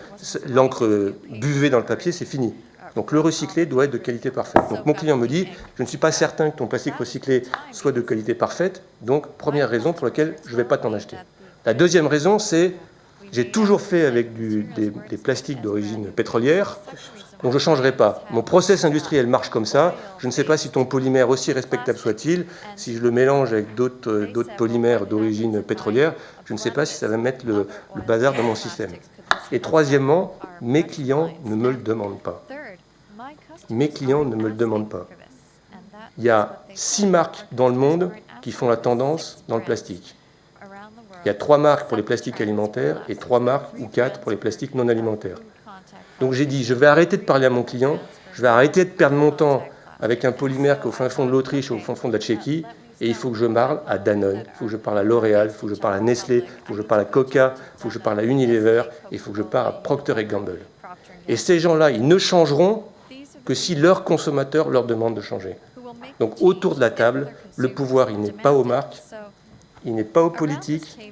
l'encre buvait dans le papier, c'est fini. Donc le recyclé doit être de qualité parfaite. Donc mon client me dit, je ne suis pas certain que ton plastique recyclé soit de qualité parfaite, donc première raison pour laquelle je ne vais pas t'en acheter. La deuxième raison, c'est, j'ai toujours fait avec des plastiques d'origine pétrolière, donc je ne changerai pas. Mon process industriel marche comme ça. Je ne sais pas si ton polymère, aussi respectable soit-il, si je le mélange avec d'autres polymères d'origine pétrolière, je ne sais pas si ça va mettre le bazar dans mon système. Et troisièmement, mes clients ne me le demandent pas. Mes clients ne me le demandent pas. Il y a 6 marques dans le monde qui font la tendance dans le plastique. Il y a 3 marques pour les plastiques alimentaires et 3 marques ou 4 pour les plastiques non alimentaires. Donc j'ai dit, je vais arrêter de parler à mon client, je vais arrêter de perdre mon temps avec un polymère qui est au fin fond de l'Autriche ou au fin fond de la Tchéquie, et il faut que je parle à Danone, il faut que je parle à L'Oréal, il faut que je parle à Nestlé, il faut que je parle à Coca, il faut que je parle à Unilever, et il faut que je parle à Procter & Gamble. Et ces gens-là, ils ne changeront que si leurs consommateurs leur demandent de changer. Donc autour de la table, le pouvoir, il n'est pas aux marques, il n'est pas aux politiques,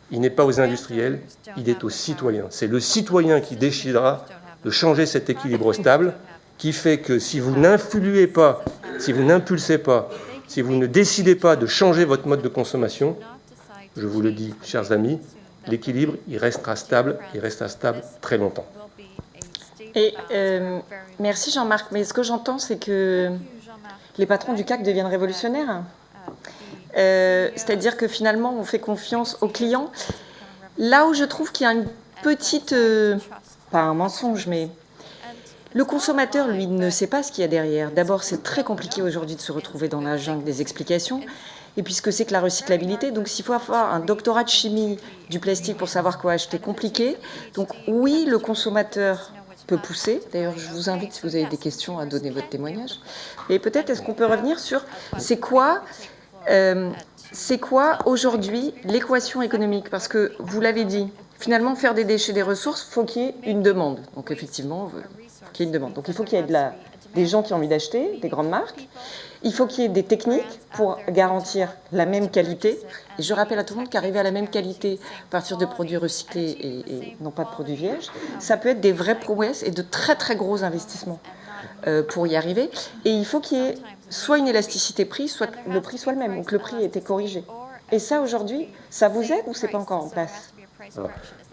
il n'est pas aux industriels, il est aux citoyens. C'est le citoyen qui décidera de changer cet équilibre stable, qui fait que si vous n'influez pas, si vous n'impulsez pas, si vous ne décidez pas de changer votre mode de consommation, je vous le dis, chers amis, l'équilibre, il restera stable très longtemps. Et merci Jean-Marc, mais ce que j'entends, c'est que les patrons du CAC deviennent révolutionnaires. C'est-à-dire que finalement, on fait confiance aux clients. Là où je trouve qu'il y a une petite... pas un mensonge, mais... Le consommateur, lui, ne sait pas ce qu'il y a derrière. D'abord, c'est très compliqué aujourd'hui de se retrouver dans la jungle des explications. Et puis, ce que c'est que la recyclabilité. Donc, s'il faut avoir un doctorat de chimie du plastique pour savoir quoi acheter, compliqué. Donc, oui, le consommateur peut pousser. D'ailleurs, je vous invite, si vous avez des questions, à donner votre témoignage. Et peut-être, est-ce qu'on peut revenir sur c'est quoi aujourd'hui l'équation économique? Parce que vous l'avez dit, finalement, faire des déchets des ressources, il faut qu'il y ait une demande. Donc effectivement, il faut qu'il y ait une demande. Donc il faut qu'il y ait des gens qui ont envie d'acheter, des grandes marques. Il faut qu'il y ait des techniques pour garantir la même qualité. Et je rappelle à tout le monde qu'arriver à la même qualité à partir de produits recyclés et non pas de produits vierges, ça peut être des vraies prouesses et de très très gros investissements pour y arriver. Et il faut qu'il y ait soit une élasticité prix, soit que le prix soit le même, ou que le prix ait été corrigé. Et ça, aujourd'hui, ça vous aide ou c'est pas encore en place?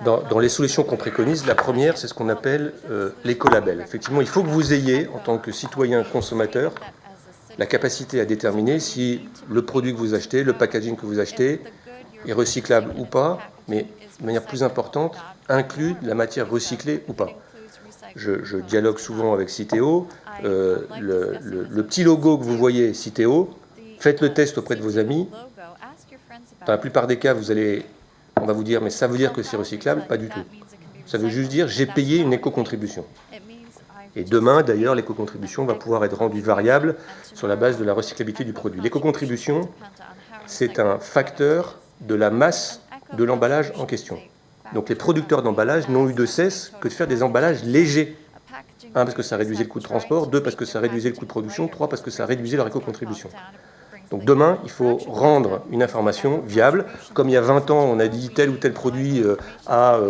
Dans les solutions qu'on préconise, la première, c'est ce qu'on appelle l'écolabel. Effectivement, il faut que vous ayez, en tant que citoyen consommateur, la capacité à déterminer si le produit que vous achetez, le packaging que vous achetez, est recyclable ou pas, mais de manière plus importante, inclut la matière recyclée ou pas. Je dialogue souvent avec Citeo. Le petit logo que vous voyez, Citeo, faites le test auprès de vos amis. Dans la plupart des cas, on va vous dire, mais ça veut dire que c'est recyclable? Pas du tout. Ça veut juste dire, j'ai payé une éco-contribution. Et demain, d'ailleurs, l'éco-contribution va pouvoir être rendue variable sur la base de la recyclabilité du produit. L'éco-contribution, c'est un facteur de la masse de l'emballage en question. Donc les producteurs d'emballage n'ont eu de cesse que de faire des emballages légers. 1, parce que ça réduisait le coût de transport, 2, parce que ça réduisait le coût de production, 3, parce que ça réduisait leur éco-contribution. Donc demain, il faut rendre une information viable. Comme il y a 20 ans, on a dit tel ou tel produit a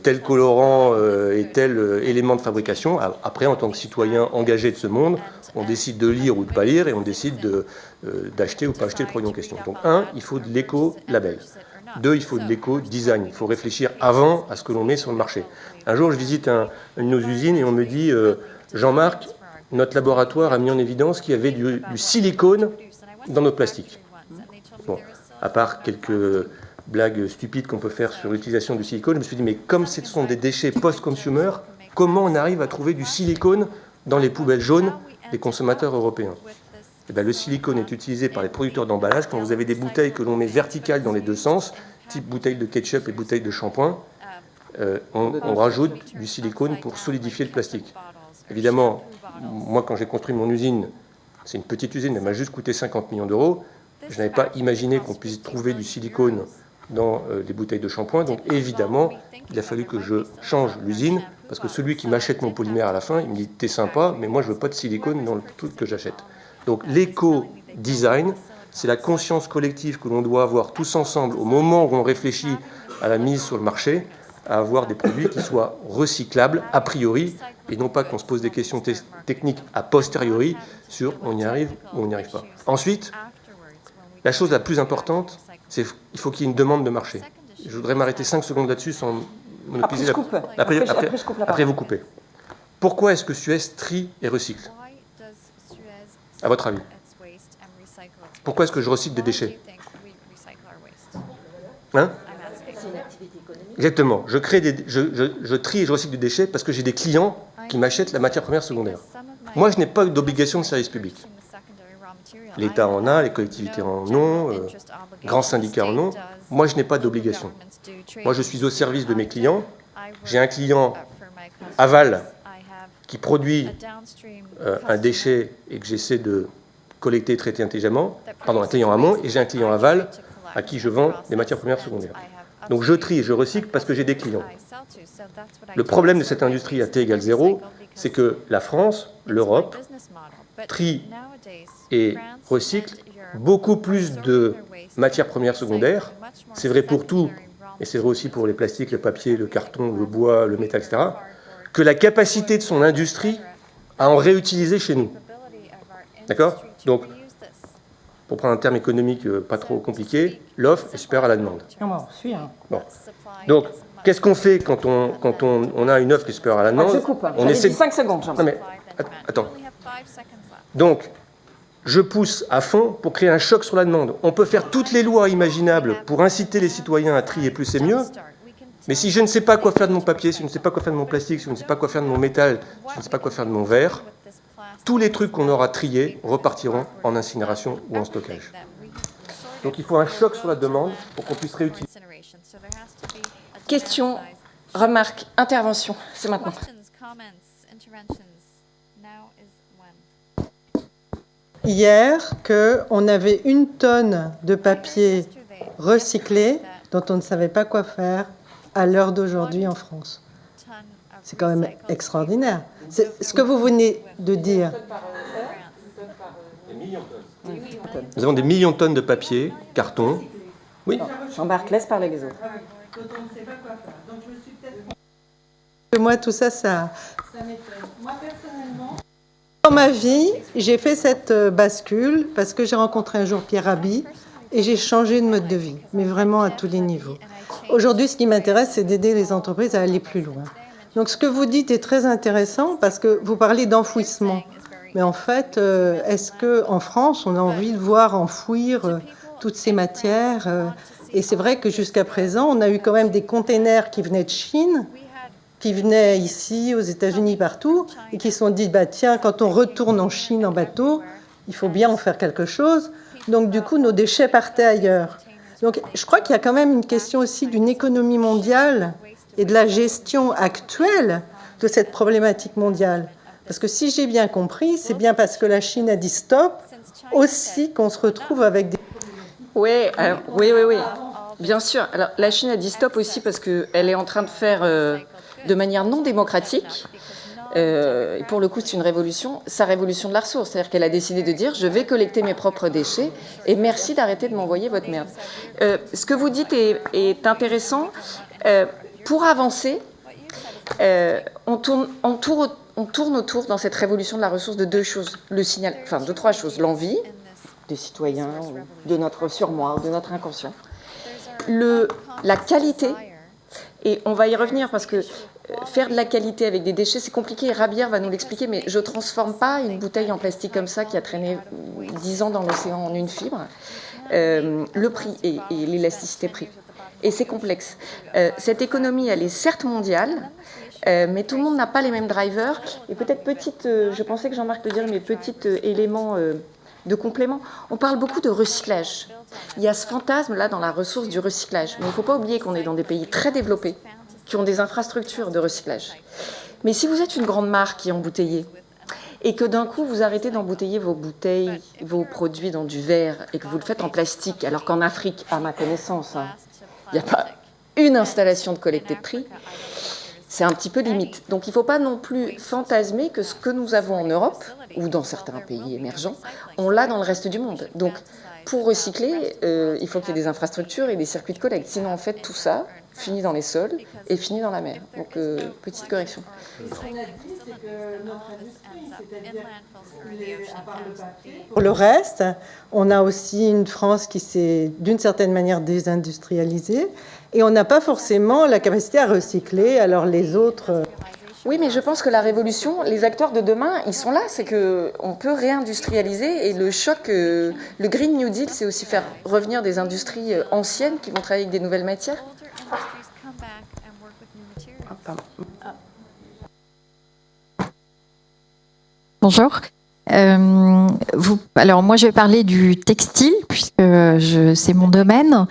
tel colorant et tel élément de fabrication. Après, en tant que citoyen engagé de ce monde, on décide de lire ou de ne pas lire et on décide d'acheter ou pas acheter le produit en question. Donc 1, il faut de l'éco-label. 2, il faut de l'éco-design. Il faut réfléchir avant à ce que l'on met sur le marché. Un jour, je visite une de nos usines et on me dit « Jean-Marc, notre laboratoire a mis en évidence qu'il y avait du silicone dans notre plastique. » Bon, à part quelques blagues stupides qu'on peut faire sur l'utilisation du silicone, je me suis dit, mais comme ce sont des déchets post-consumer, comment on arrive à trouver du silicone dans les poubelles jaunes des consommateurs européens? Eh bien, le silicone est utilisé par les producteurs d'emballage quand vous avez des bouteilles que l'on met verticales dans les deux sens, type bouteille de ketchup et bouteille de shampoing, on rajoute du silicone pour solidifier le plastique. Évidemment, moi quand j'ai construit mon usine, c'est une petite usine, elle m'a juste coûté 50 millions d'euros. Je n'avais pas imaginé qu'on puisse trouver du silicone dans les bouteilles de shampoing. Donc évidemment, il a fallu que je change l'usine, parce que celui qui m'achète mon polymère à la fin, il me dit « t'es sympa, mais moi je veux pas de silicone dans le truc que j'achète ». Donc l'éco-design, c'est la conscience collective que l'on doit avoir tous ensemble au moment où on réfléchit à la mise sur le marché, à avoir des produits qui soient recyclables a priori, et non pas qu'on se pose des questions techniques a posteriori sur on y arrive ou on n'y arrive pas. Ensuite, la chose la plus importante, c'est qu'il faut qu'il y ait une demande de marché. Je voudrais m'arrêter 5 secondes là-dessus sans monopoliser. Après, vous coupez. Pourquoi est-ce que Suez trie et recycle, à votre avis? Pourquoi est-ce que je recycle des déchets? Hein? Exactement. Je trie et je recycle des déchets parce que j'ai des clients qui m'achètent la matière première secondaire. Moi, je n'ai pas d'obligation de service public. L'État en a, les collectivités en ont, grands syndicats en ont. Moi, je n'ai pas d'obligation. Moi, je suis au service de mes clients. J'ai un client aval qui produit un déchet et que j'essaie de collecter et traiter intelligemment, un client amont, et j'ai un client aval à qui je vends des matières premières secondaires. Donc je trie et je recycle parce que j'ai des clients. Le problème de cette industrie à T égale 0, c'est que la France, l'Europe, trie et recycle beaucoup plus de matières premières secondaires. C'est vrai pour tout, et c'est vrai aussi pour les plastiques, le papier, le carton, le bois, le métal, etc., que la capacité de son industrie à en réutiliser chez nous. D'accord? Donc, pour prendre un terme économique pas trop compliqué, l'offre est supérieure à la demande. Bon. Donc, qu'est-ce qu'on fait quand on a une offre qui est supérieure à la demande? Je coupe. On essaie de 5 secondes. Non mais, attends. Donc, je pousse à fond pour créer un choc sur la demande. On peut faire toutes les lois imaginables pour inciter les citoyens à trier plus et mieux, mais si je ne sais pas quoi faire de mon papier, si je ne sais pas quoi faire de mon plastique, si je ne sais pas quoi faire de mon métal, si je ne sais pas quoi faire de mon verre, tous les trucs qu'on aura triés repartiront en incinération ou en stockage. Donc il faut un choc sur la demande pour qu'on puisse réutiliser. Question, remarque, intervention, c'est maintenant. Hier, qu'on avait 1 tonne de papier recyclé dont on ne savait pas quoi faire à l'heure d'aujourd'hui en France. C'est quand même extraordinaire. C'est ce que vous venez de dire. Nous avons des millions de tonnes de papier, carton. Oui. Jean-Marc, laisse parler les autres. Moi, tout ça, ça m'étonne. Moi, personnellement, dans ma vie, j'ai fait cette bascule parce que j'ai rencontré un jour Pierre Rabhi et j'ai changé de mode de vie, mais vraiment à tous les niveaux. Aujourd'hui, ce qui m'intéresse, c'est d'aider les entreprises à aller plus loin. Donc, ce que vous dites est très intéressant parce que vous parlez d'enfouissement. Mais en fait, est-ce qu'en France, on a envie de voir enfouir toutes ces matières Et c'est vrai que jusqu'à présent, on a eu quand même des containers qui venaient de Chine, qui venaient ici, aux États-Unis, partout, et qui se sont dit, bah, tiens, quand on retourne en Chine en bateau, il faut bien en faire quelque chose. Donc, du coup, nos déchets partaient ailleurs. Donc, je crois qu'il y a quand même une question aussi d'une économie mondiale et de la gestion actuelle de cette problématique mondiale. Parce que si j'ai bien compris, c'est bien parce que la Chine a dit stop aussi qu'on se retrouve avec des... Oui, oui. Bien sûr. Alors, la Chine a dit stop aussi parce qu'elle est en train de faire de manière non démocratique, et pour le coup c'est une révolution, sa révolution de la ressource. C'est-à-dire qu'elle a décidé de dire je vais collecter mes propres déchets et merci d'arrêter de m'envoyer votre merde. Ce que vous dites est intéressant. Pour avancer, on tourne autour dans cette révolution de la ressource de 2 choses, de 3 choses. L'envie des citoyens, de notre surmoi, de notre inconscient. La qualité, et on va y revenir parce que faire de la qualité avec des déchets, c'est compliqué. Rabière va nous l'expliquer, mais je ne transforme pas une bouteille en plastique comme ça qui a traîné 10 ans dans l'océan en une fibre. Le prix et l'élasticité prix. Et c'est complexe. Cette économie, elle est certes mondiale, mais tout le monde n'a pas les mêmes drivers. Et peut-être je pensais que Jean-Marc le dirait, mais petit élément de complément. On parle beaucoup de recyclage. Il y a ce fantasme-là dans la ressource du recyclage. Mais il ne faut pas oublier qu'on est dans des pays très développés, qui ont des infrastructures de recyclage. Mais si vous êtes une grande marque qui est embouteillée, et que d'un coup vous arrêtez d'embouteiller vos bouteilles, vos produits dans du verre, et que vous le faites en plastique, alors qu'en Afrique, à ma connaissance, il n'y a pas une installation de collecte de tri, c'est un petit peu limite. Donc il ne faut pas non plus fantasmer que ce que nous avons en Europe, ou dans certains pays émergents, on l'a dans le reste du monde. Donc pour recycler, il faut qu'il y ait des infrastructures et des circuits de collecte. Sinon, en fait, tout ça finit dans les sols et finit dans la mer. Donc, petite correction. Ce qu'on a dit, c'est que notre industrie, c'est-à-dire à part le papier. Pour le reste, on a aussi une France qui s'est, d'une certaine manière, désindustrialisée. Et on n'a pas forcément la capacité à recycler. Alors les autres... Oui, mais je pense que la révolution, les acteurs de demain, ils sont là. C'est qu'on peut réindustrialiser. Et le choc, le Green New Deal, c'est aussi faire revenir des industries anciennes qui vont travailler avec des nouvelles matières. Bonjour. Alors moi je vais parler du textile puisque c'est mon domaine.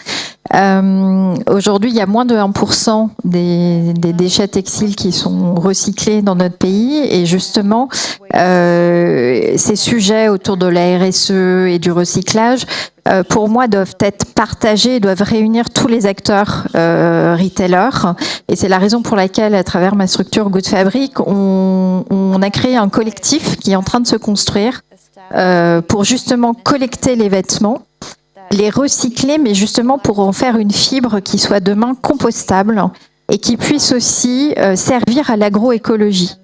Aujourd'hui il y a moins de 1% des déchets textiles qui sont recyclés dans notre pays et justement ces sujets autour de la RSE et du recyclage pour moi doivent être partagés, doivent réunir tous les acteurs retailers et c'est la raison pour laquelle à travers ma structure Good Fabric on a créé un collectif qui est en train de se construire pour justement collecter les vêtements, les recycler mais justement pour en faire une fibre qui soit demain compostable et qui puisse aussi servir à l'agroécologie.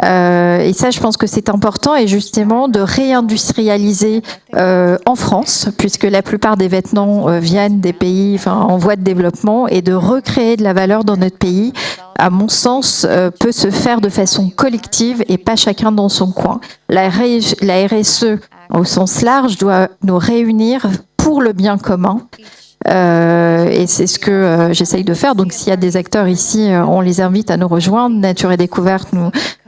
Et ça, je pense que c'est important et justement de réindustrialiser en France, puisque la plupart des vêtements viennent des pays en voie de développement et de recréer de la valeur dans notre pays, à mon sens, peut se faire de façon collective et pas chacun dans son coin. La RSE, au sens large, doit nous réunir pour le bien commun. Et c'est ce que j'essaye de faire. Donc s'il y a des acteurs ici, on les invite à nous rejoindre. Nature et Découverte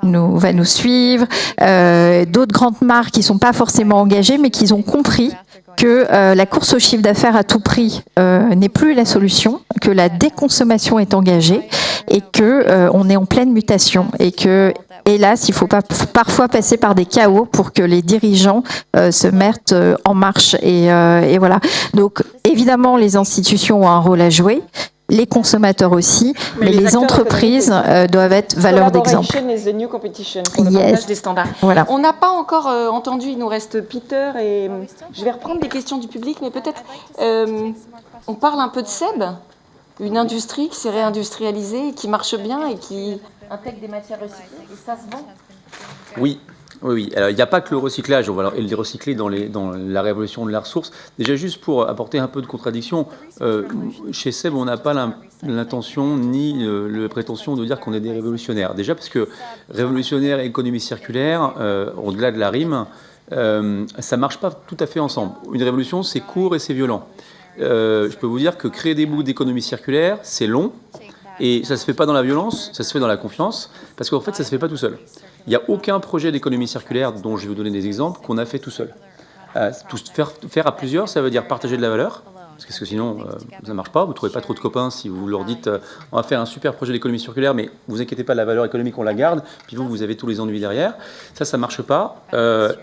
nous suivre, d'autres grandes marques qui ne sont pas forcément engagées, mais qui ont compris que la course au chiffre d'affaires à tout prix n'est plus la solution, que la déconsommation est engagée et que on est en pleine mutation et que, hélas, il faut pas parfois passer par des chaos pour que les dirigeants se mettent en marche et voilà. Donc évidemment, les institutions ont un rôle à jouer. Les consommateurs aussi, mais les entreprises doivent être valeurs d'exemple. Collaboration is the new competition pour le partage des standards. Voilà. On n'a pas encore entendu, il nous reste Peter et je vais reprendre des questions du public, mais peut-être on parle un peu de SEB, une industrie qui s'est réindustrialisée, qui marche bien et qui intègre des matières recyclées, et ça se vend. Oui. Oui. Alors, il n'y a pas que le recyclage, on va les recycler dans la révolution de la ressource. Déjà, juste pour apporter un peu de contradiction, chez SEB, on n'a pas l'intention ni la prétention de dire qu'on est des révolutionnaires. Déjà, parce que révolutionnaire et économie circulaire, au-delà de la rime, ça ne marche pas tout à fait ensemble. Une révolution, c'est court et c'est violent. Je peux vous dire que créer des bouts d'économie circulaire, c'est long. Et ça ne se fait pas dans la violence, ça se fait dans la confiance, parce qu'en fait, ça ne se fait pas tout seul. Il n'y a aucun projet d'économie circulaire, dont je vais vous donner des exemples, qu'on a fait tout seul. Faire à plusieurs, ça veut dire partager de la valeur, parce que sinon, ça ne marche pas. Vous ne trouvez pas trop de copains si vous leur dites on va faire un super projet d'économie circulaire, mais vous inquiétez pas, la valeur économique, on la garde, puis vous avez tous les ennuis derrière. Ça ne marche pas.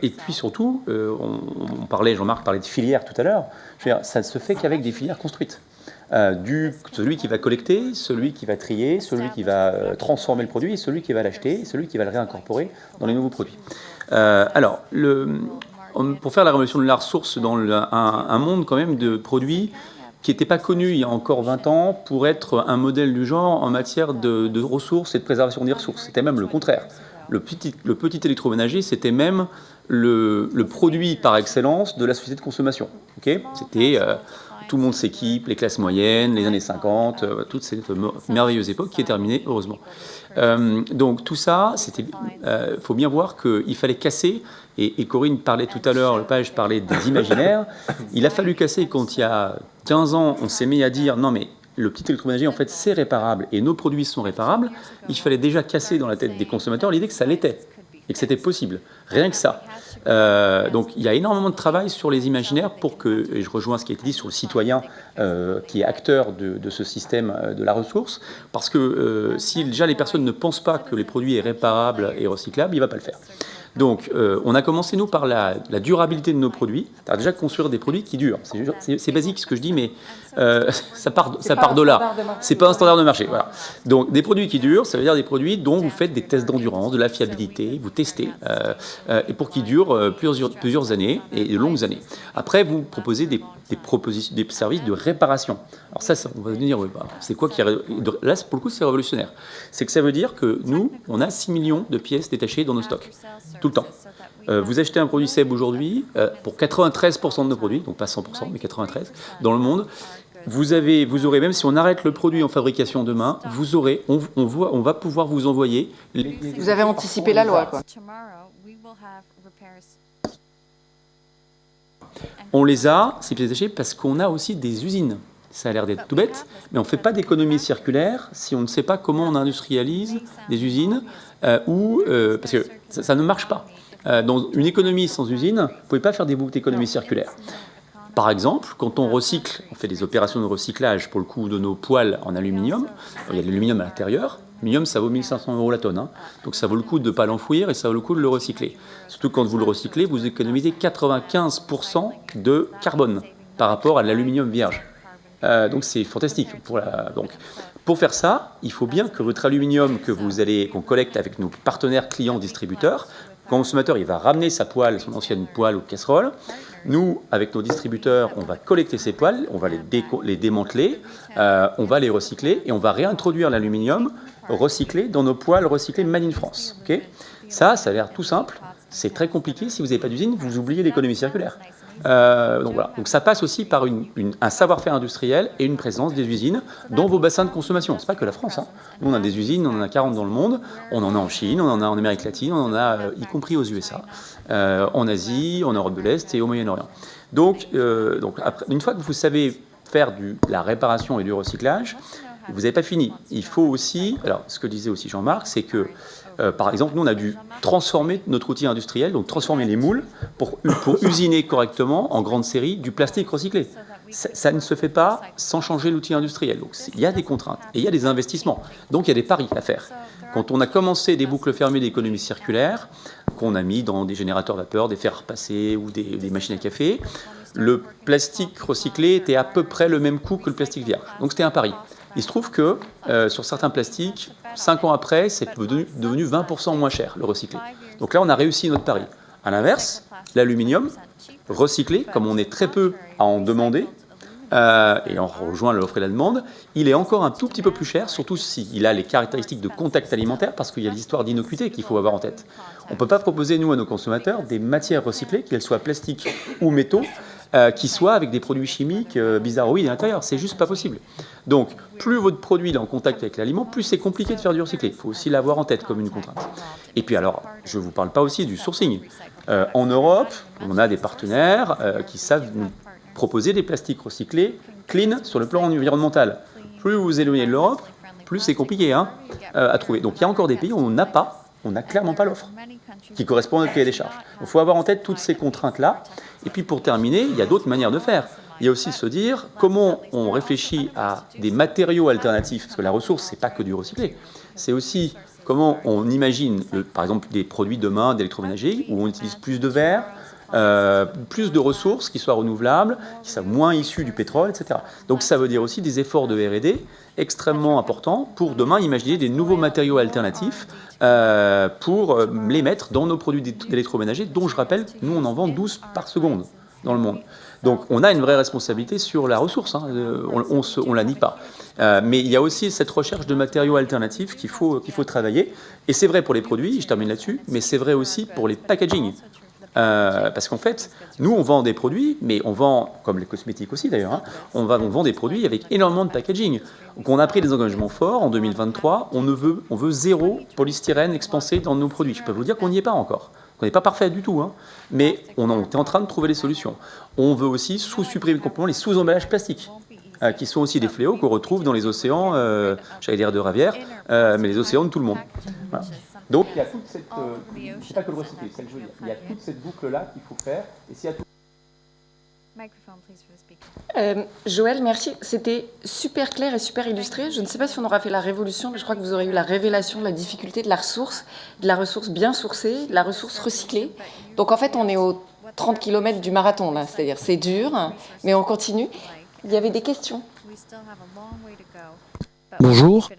Et puis surtout, Jean-Marc parlait de filières tout à l'heure, ça ne se fait qu'avec des filières construites. Celui qui va collecter, celui qui va trier, celui qui va transformer le produit, celui qui va l'acheter, celui qui va le réincorporer dans les nouveaux produits. Pour faire la révolution de la ressource dans un monde quand même de produits qui n'était pas connu il y a encore 20 ans pour être un modèle du genre en matière de ressources et de préservation des ressources. C'était même le contraire. Le petit électroménager, c'était même le produit par excellence de la société de consommation. C'était... tout le monde s'équipe, les classes moyennes, les années 50, toute cette merveilleuse époque qui est terminée, heureusement. Donc tout ça, faut bien voir qu'il fallait casser, et Corinne parlait tout à l'heure, Lepage parlait des imaginaires, il a fallu casser quand il y a 15 ans, on s'est mis à dire non mais le petit électroménager, en fait, c'est réparable, et nos produits sont réparables. Il fallait déjà casser dans la tête des consommateurs l'idée que ça l'était, et que c'était possible, rien que ça. Donc il y a énormément de travail sur les imaginaires pour que, et je rejoins ce qui a été dit sur le citoyen qui est acteur de ce système de la ressource, parce que si déjà les personnes ne pensent pas que les produits sont réparables et recyclables, il ne va pas le faire. Donc on a commencé nous par la durabilité de nos produits, c'est-à-dire déjà construire des produits qui durent. C'est basique ce que je dis, mais ça part de là. C'est pas un standard de marché. Voilà. Donc des produits qui durent, ça veut dire des produits dont vous faites des tests d'endurance, de la fiabilité, vous testez, et pour qu'ils durent plusieurs années et de longues années. Après, vous proposez des services de réparation. Alors ça on va se dire, c'est quoi qui est... Là, pour le coup, c'est révolutionnaire. C'est que ça veut dire que nous, on a 6 millions de pièces détachées dans nos stocks, tout le temps. Vous achetez un produit SEB aujourd'hui, pour 93% de nos produits, donc pas 100%, mais 93%, dans le monde, vous aurez, même si on arrête le produit en fabrication demain, on va pouvoir vous envoyer... Vous avez anticipé la loi, quoi. On les a, ces pièces détachées, parce qu'on a aussi des usines. Ça a l'air d'être tout bête, mais on ne fait pas d'économie circulaire si on ne sait pas comment on industrialise des usines, parce que ça ne marche pas. Dans une économie sans usine, vous ne pouvez pas faire des boucles d'économie circulaire. Par exemple, quand on recycle, on fait des opérations de recyclage pour le coup de nos poêles en aluminium, il y a de l'aluminium à l'intérieur, l'aluminium ça vaut 1 500 € la tonne, donc ça vaut le coup de ne pas l'enfouir et ça vaut le coup de le recycler. Surtout quand vous le recyclez, vous économisez 95% de carbone par rapport à l'aluminium vierge. Donc c'est fantastique. Pour faire ça, il faut bien que votre aluminium qu'on collecte avec nos partenaires clients distributeurs, le consommateur il va ramener sa poêle, son ancienne poêle ou casserole. Nous, avec nos distributeurs, on va collecter ces poêles, on va les démanteler, on va les recycler et on va réintroduire l'aluminium recyclé dans nos poêles recyclées Made in France. Okay, ça a l'air tout simple, c'est très compliqué. Si vous n'avez pas d'usine, vous oubliez l'économie circulaire. Donc voilà. Donc ça passe aussi par un savoir-faire industriel et une présence des usines dans vos bassins de consommation. C'est pas que la France. Nous on a des usines, on en a 40 dans le monde, on en a en Chine, on en a en Amérique latine, on en a y compris aux USA, en Asie, en Europe de l'Est et au Moyen-Orient. Donc après, une fois que vous savez faire de la réparation et du recyclage, vous n'avez pas fini. Il faut aussi, alors ce que disait aussi Jean-Marc, c'est que Par exemple, nous, on a dû transformer notre outil industriel, donc transformer les moules pour usiner correctement en grande série du plastique recyclé. Ça ne se fait pas sans changer l'outil industriel. Donc, il y a des contraintes et il y a des investissements. Donc, il y a des paris à faire. Quand on a commencé des boucles fermées d'économie circulaire, qu'on a mis dans des générateurs vapeur, des fers à repasser ou des machines à café, le plastique recyclé était à peu près le même coût que le plastique vierge. Donc, c'était un pari. Il se trouve que sur certains plastiques, 5 ans après, c'est devenu 20% moins cher, le recyclé. Donc là, on a réussi notre pari. À l'inverse, l'aluminium recyclé, comme on est très peu à en demander, et on rejoint l'offre et la demande, il est encore un tout petit peu plus cher, surtout s'il a les caractéristiques de contact alimentaire, parce qu'il y a l'histoire d'innocuité qu'il faut avoir en tête. On ne peut pas proposer, nous, à nos consommateurs, des matières recyclées, qu'elles soient plastiques ou métaux, qui soient avec des produits chimiques bizarroïdes à l'intérieur. C'est juste pas possible. Donc, plus votre produit est en contact avec l'aliment, plus c'est compliqué de faire du recyclé. Il faut aussi l'avoir en tête comme une contrainte. Et puis alors, je ne vous parle pas aussi du sourcing. En Europe, on a des partenaires qui savent nous proposer des plastiques recyclés clean sur le plan environnemental. Plus vous éloignez de l'Europe, plus c'est compliqué à trouver. Donc il y a encore des pays où on n'a clairement pas l'offre qui correspond à notre cahier des charges. Il faut avoir en tête toutes ces contraintes-là. Et puis pour terminer, il y a d'autres manières de faire. Il y a aussi se dire comment on réfléchit à des matériaux alternatifs, parce que la ressource, c'est pas que du recyclé. C'est aussi comment on imagine, par exemple, des produits demain d'électroménager où on utilise plus de verre, plus de ressources qui soient renouvelables, qui soient moins issues du pétrole, etc. Donc ça veut dire aussi des efforts de R&D extrêmement importants pour demain imaginer des nouveaux matériaux alternatifs pour les mettre dans nos produits d'électroménager, dont je rappelle, nous on en vend 12 par seconde dans le monde. Donc on a une vraie responsabilité sur la ressource, on la nie pas. Mais il y a aussi cette recherche de matériaux alternatifs qu'il faut travailler. Et c'est vrai pour les produits, je termine là-dessus, mais c'est vrai aussi pour les packaging. Parce qu'en fait, nous on vend des produits, mais on vend, comme les cosmétiques aussi d'ailleurs, on vend des produits avec énormément de packaging. Donc on a pris des engagements forts en 2023, on veut zéro polystyrène expansé dans nos produits. Je peux vous dire qu'on n'y est pas encore. On n'est pas parfait du tout, mais on est en train de trouver des solutions. On veut aussi sous-supprimer complètement les sous-emballages plastiques, qui sont aussi des fléaux qu'on retrouve dans les océans, j'allais dire de Ravière, mais les océans de tout le monde. Voilà. Donc il y a toute cette, c'est pas que le recycler, c'est ce que je veux dire. Il y a toute cette boucle-là qu'il faut faire. Et s'il y a tout... Joël, merci. C'était super clair et super illustré. Je ne sais pas si on aura fait la révolution, mais je crois que vous aurez eu la révélation de la difficulté de la ressource bien sourcée, de la ressource recyclée. Donc en fait, on est aux 30 km du marathon, là. C'est-à-dire c'est dur, mais on continue. Il y avait des questions. Bonjour.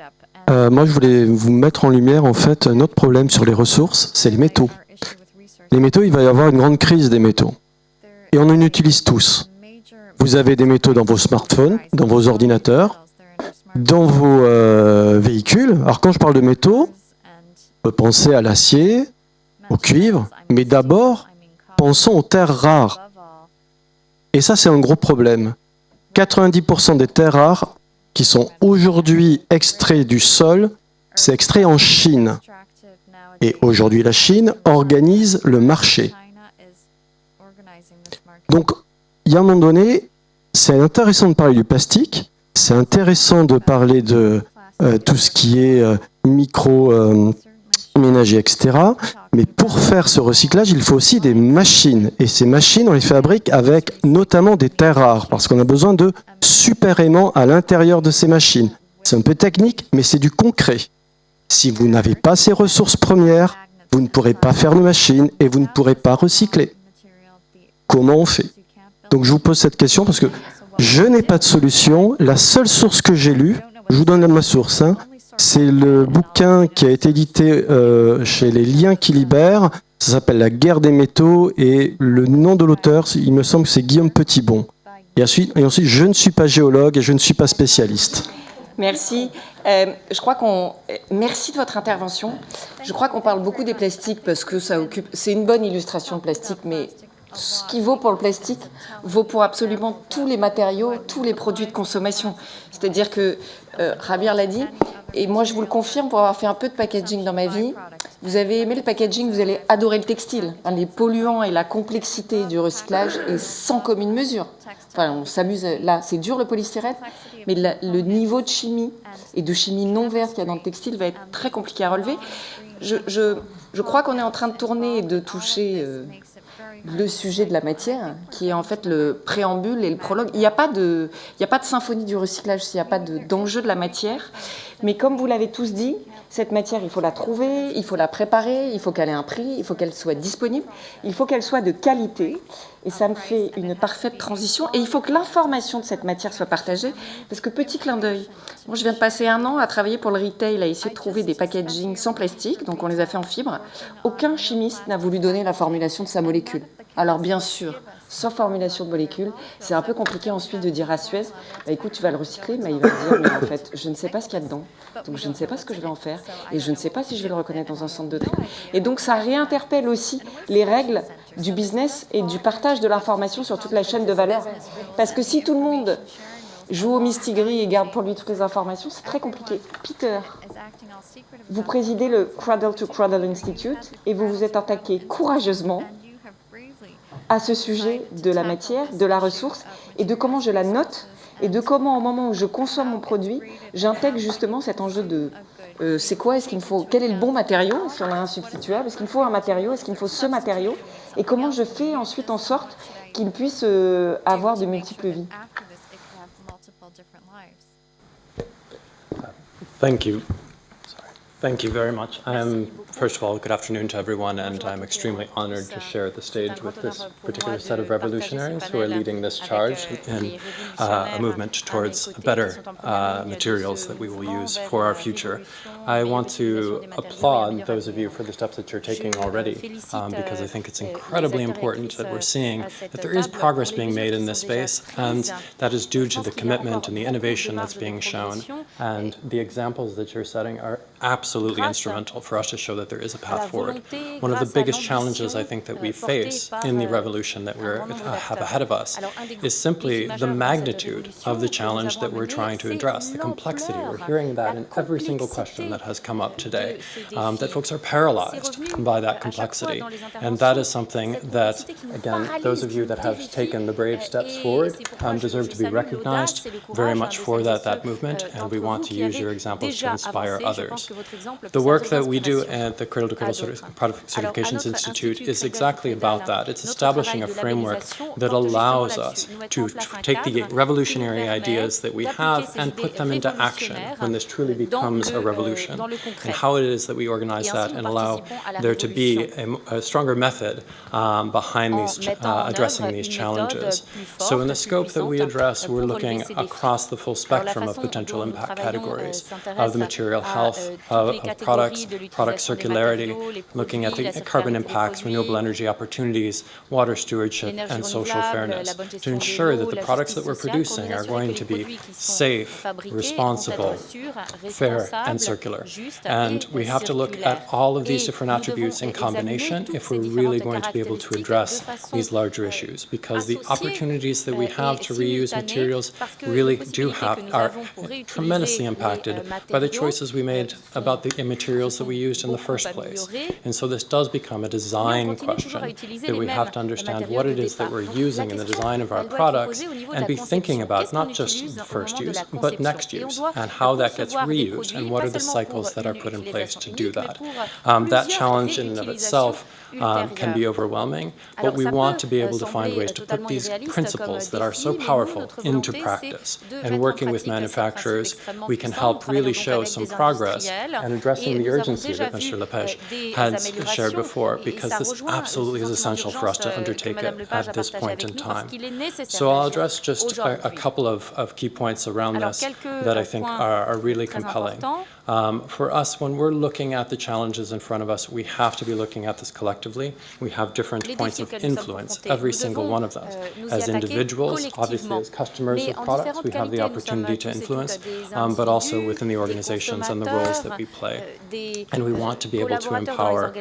Moi, je voulais vous mettre en lumière, en fait, un autre problème sur les ressources, c'est les métaux. Les métaux, il va y avoir une grande crise des métaux. Et on en utilise tous. Vous avez des métaux dans vos smartphones, dans vos ordinateurs, dans vos véhicules. Alors, quand je parle de métaux, on peut penser à l'acier, au cuivre, mais d'abord, pensons aux terres rares. Et ça, c'est un gros problème. 90% des terres rares qui sont aujourd'hui extraits du sol, c'est extrait en Chine. Et aujourd'hui, la Chine organise le marché. Donc, il y a un moment donné, c'est intéressant de parler du plastique, c'est intéressant de parler de tout ce qui est micro-ménager, etc. Mais pour faire ce recyclage, il faut aussi des machines. Et ces machines, on les fabrique avec notamment des terres rares, parce qu'on a besoin de super-aimants à l'intérieur de ces machines. C'est un peu technique, mais c'est du concret. Si vous n'avez pas ces ressources premières, vous ne pourrez pas faire de machines et vous ne pourrez pas recycler. Comment on fait? Donc je vous pose cette question parce que je n'ai pas de solution. La seule source que j'ai lue, je vous donne ma source, c'est le bouquin qui a été édité chez Les Liens qui libèrent. Ça s'appelle La guerre des métaux et le nom de l'auteur, il me semble que c'est Guillaume Petitbon. Et ensuite, je ne suis pas géologue et je ne suis pas spécialiste. Merci. Merci de votre intervention. Je crois qu'on parle beaucoup des plastiques parce que c'est une bonne illustration de plastique, mais ce qui vaut pour le plastique vaut pour absolument tous les matériaux, tous les produits de consommation. C'est-à-dire que, Javier l'a dit, et moi je vous le confirme pour avoir fait un peu de packaging dans ma vie, vous avez aimé le packaging, vous allez adorer le textile. Les polluants et la complexité du recyclage est sans commune mesure. Enfin, on s'amuse, là c'est dur le polystyrène, mais le niveau de chimie et de chimie non verte qu'il y a dans le textile va être très compliqué à relever. je crois qu'on est en train de tourner et de toucher le sujet de la matière, qui est en fait le préambule et le prologue. Il n'y a pas de symphonie du recyclage, il n'y a pas d'enjeu de la matière. Mais comme vous l'avez tous dit, cette matière, il faut la trouver, il faut la préparer, il faut qu'elle ait un prix, il faut qu'elle soit disponible, il faut qu'elle soit de qualité. Et ça me fait une parfaite transition. Et il faut que l'information de cette matière soit partagée. Parce que, petit clin d'œil, moi je viens de passer 1 an à travailler pour le retail, à essayer de trouver des packaging sans plastique. Donc on les a fait en fibre. Aucun chimiste n'a voulu donner la formulation de sa molécule. Alors bien sûr, sans formulation de molécule, c'est un peu compliqué ensuite de dire à Suez, bah, écoute, tu vas le recycler, mais il va te dire, mais en fait, je ne sais pas ce qu'il y a dedans, donc je ne sais pas ce que je vais en faire, et je ne sais pas si je vais le reconnaître dans un centre de tri. Et donc ça réinterpelle aussi les règles du business et du partage de l'information sur toute la chaîne de valeur. Parce que si tout le monde joue au mistigris et garde pour lui toutes les informations, c'est très compliqué. Peter, vous présidez le Cradle to Cradle Institute et vous vous êtes attaqué courageusement à ce sujet de la matière, de la ressource et de comment je la note et de comment au moment où je consomme mon produit, j'intègre justement cet enjeu de c'est quoi, est-ce qu'il me faut, quel est le bon matériau, est-ce qu'il y en a un substituable, est-ce qu'il me faut un matériau, est-ce qu'il me faut ce matériau et comment je fais ensuite en sorte qu'il puisse avoir de multiples vies. Thank you. Thank you very much. First of all, good afternoon to everyone, and I'm extremely honored to share the stage with this particular set of revolutionaries who are leading this charge in a movement towards better materials that we will use for our future. I want to applaud those of you for the steps that you're taking already, because I think it's incredibly important that we're seeing that there is progress being made in this space, and that is due to the commitment and the innovation that's being shown, and the examples that you're setting are absolutely instrumental for us to show that there is a path forward. One of the biggest challenges I think that we face in the revolution that we have ahead of us is simply the magnitude of the challenge that we're trying to address, the complexity. We're hearing that in every single question that has come up today, that folks are paralyzed by that complexity. And that is something that, again, those of you that have taken the brave steps forward deserve to be recognized very much for that movement, and we want to use your examples to inspire others. The work that we do at the Cradle to Cradle Product Certifications Institute is exactly about that. It's establishing a framework that allows us to take the revolutionary ideas that we have and put them into action when this truly becomes a revolution, and how it is that we organize that and allow there to be a stronger method behind these addressing these challenges. So in the scope that we address, we're looking across the full spectrum of potential impact categories of the material health of products, product circularity, looking at the carbon impacts, renewable energy opportunities, water stewardship, and social fairness, to ensure that the products that we're producing are going to be safe, responsible, fair, and circular. And we have to look at all of these different attributes in combination if we're really going to be able to address these larger issues, because the opportunities that we have to reuse materials really are tremendously impacted by the choices we made about the materials that we used in the first place. And so this does become a design question, that we have to understand what it is that we're using in the design of our products and be thinking about not just first use, but next use, and how that gets reused, and what are the cycles that are put in place to do that. That challenge in and of itself can be overwhelming, but we want to be able to find ways to put these principles that are so powerful into practice. And working with manufacturers, we can help really show some progress and addressing the urgency that Mr. Lepage has shared before, because this absolutely is essential for us to undertake it at this point in time. So I'll address just a couple of key points around this that I think are really compelling. For us, when we're looking at the challenges in front of us, we have to be looking at this collectively. We have different points of influence, every single one of them. As individuals, obviously as customers of products, we have the opportunity to influence, but also within the organizations and the roles that we play. And we want to be able to empower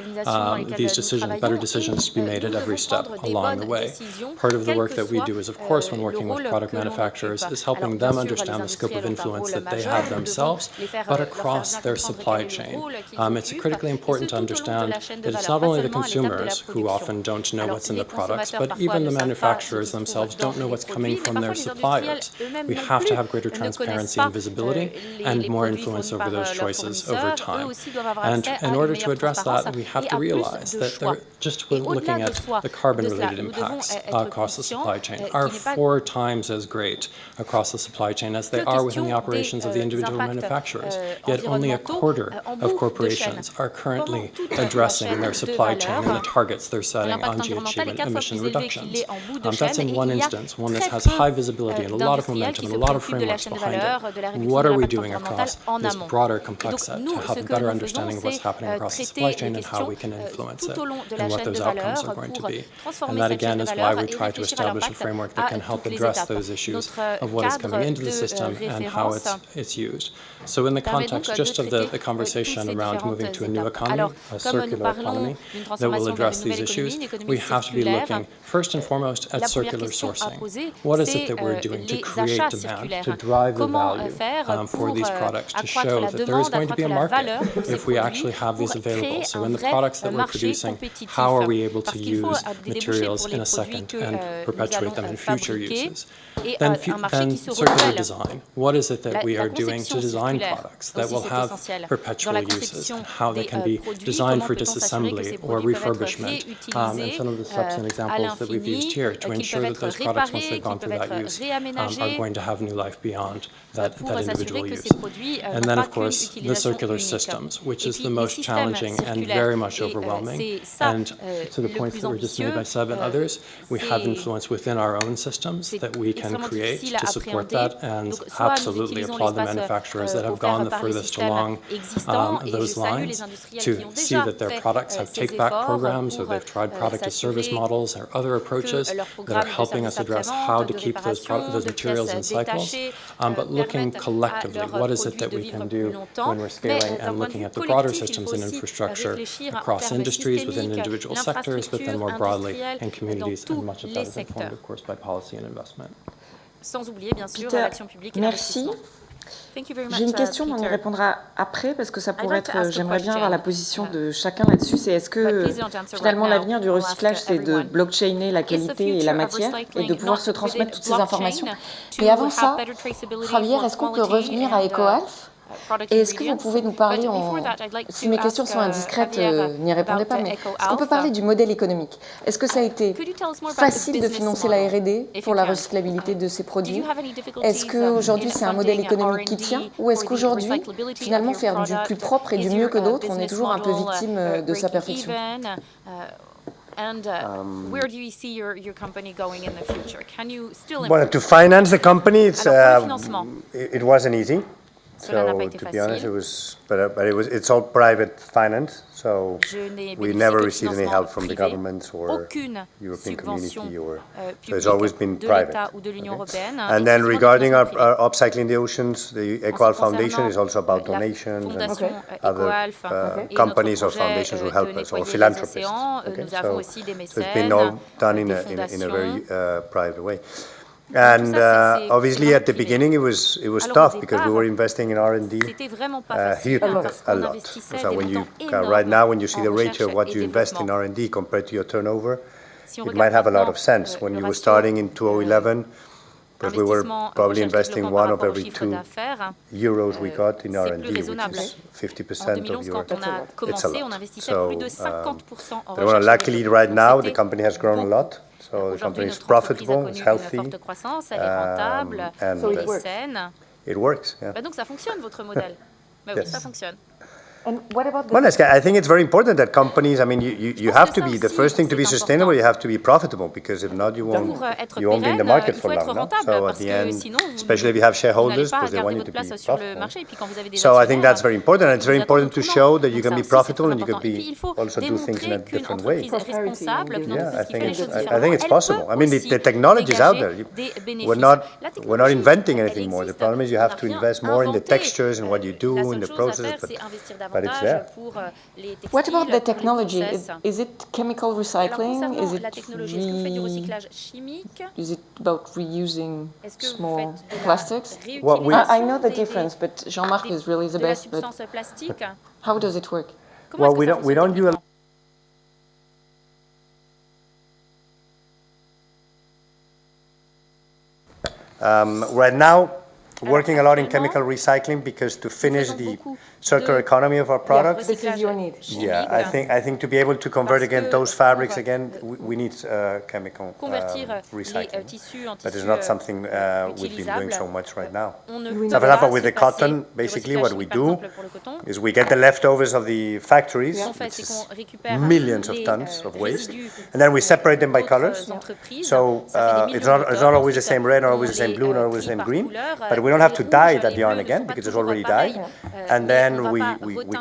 these decisions, better decisions to be made at every step along the way. Part of the work that we do is, of course, when working with product manufacturers, is helping them understand the scope of influence that they have themselves, but across their supply chain. It's critically important to understand that it's not only the consumer consumers who often don't know what's in the products, but even the manufacturers themselves don't know what's coming from their suppliers. We have to have greater transparency and visibility and more influence over those choices over time. And in order to address that, we have to realize that just looking at the carbon-related impacts across the supply chain are 4 times as great across the supply chain as they are within the operations of the individual manufacturers. Yet only a quarter of corporations are currently addressing their supply chain and the targets they're setting on GHG emission reductions. That's in one instance, one that has high visibility and a lot of momentum and a lot of frameworks behind it. What are we doing across this broader complex set to have a better understanding of what's happening across the supply chain and how we can influence it and what those outcomes are going to be? And that again is why we try to establish a framework that can help address those issues of what is coming into the system and how it's used. So in the context just of the conversation around moving to a new economy, a circular economy that will address these issues, we have to be looking first and foremost at circular sourcing. What is it that we're doing to create demand, to drive the value for these products, to show that there is going to be a market if we actually have these available. So in the products that we're producing, how are we able to use materials in a second and perpetuate them in future uses? Then circular design. What is it that we are doing to design products that will have perpetual uses and how they can be designed for disassembly or refurbishment, and some of the steps and examples that we've used here to ensure that those products, once they've gone through that use, are going to have new life beyond that individual use. And then, of course, the circular systems, which is the most challenging and very much overwhelming. And to the points that were just made by Seb and others, we have influence within our own systems that we can create to support that, and absolutely applaud the manufacturers that have gone the furthest along those lines to see that their products have take-back programs, or they've tried product-to-service models or other approaches that are helping us address how to keep those materials in cycles, but looking collectively, what is it that we can do when we're scaling and looking at the broader systems and infrastructure across industries, within individual sectors, but then more broadly in communities, and much of that is informed, of course, by policy and investment. Sans oublier, bien sûr, l'action publique et merci. J'ai une question, mais on y répondra après, parce que ça pourrait être, j'aimerais bien avoir la position de chacun là-dessus. C'est est-ce que finalement l'avenir du recyclage, c'est de blockchainer la qualité et la matière et de pouvoir se transmettre toutes ces informations. Et avant ça, Javier, est-ce qu'on peut revenir à EcoAlf? Et est-ce que vous pouvez nous parler, si mes questions sont indiscrètes, n'y répondez pas, mais est-ce qu'on peut parler du modèle économique? Est-ce que ça a été facile de financer la R&D pour la recyclabilité de ces produits? Est-ce qu'aujourd'hui c'est un modèle économique qui tient? Ou est-ce qu'aujourd'hui, finalement, faire du plus propre et du mieux que d'autres, on est toujours un peu victime de sa perfection? And where do you see your company going in the future? Can you still Well, to finance the company, it wasn't easy. So to be honest, it's all private finance. So we never received any help from the government or European Community, so it's always been private. Okay. And then regarding our upcycling the oceans, the EcoAlf Foundation is also about donations and other companies or foundations who help us, or philanthropists. Okay. So it's been all done in a very private way. And obviously at the beginning it was tough because we were investing in R&D a lot. So when you right now when you see the ratio of what you invest in R&D compared to your turnover, it might have a lot of sense. When you were starting in 2011, because we were probably investing 1 of every 2 euros we got in R&D, which is 50% of your. It's a lot. So luckily right now the company has grown a lot. So the company is profitable, it's healthy, and it works. Yeah. Donc ça fonctionne votre modèle. Bah oui, ça fonctionne. And what about well, I think it's very important that companies, I mean, you have to be, the first thing to be sustainable, you have to be profitable, because if not, you won't be in the market for long. No? So at the end, especially if you have shareholders, because they want you to be profitable. So I think that's very important, and it's very important to show that you can be profitable and you can be also do things in a different way. Yeah, I think it's possible. I mean, the technology is out there. We're not inventing anything more. The problem is you have to invest more in the textures and what you do in the process. But it's there. What about the technology? Is it chemical recycling? Is it about reusing small plastics? I know the difference, but Jean-Marc is really the best. But how does it work? Well, we don't do a We're now working a lot in chemical recycling because to finish the circular economy of our products, yeah, I think to be able to convert again those fabrics again, we need chemical recycling. But it's not something we've been doing so much right now. So for example, with the cotton, basically what we do is we get the leftovers of the factories, which is millions of tons of waste, and then we separate them by colors. So it's not always the same red, not always the same blue, not always the same green, but we don't have to dye that yarn again because it's already dyed. And then we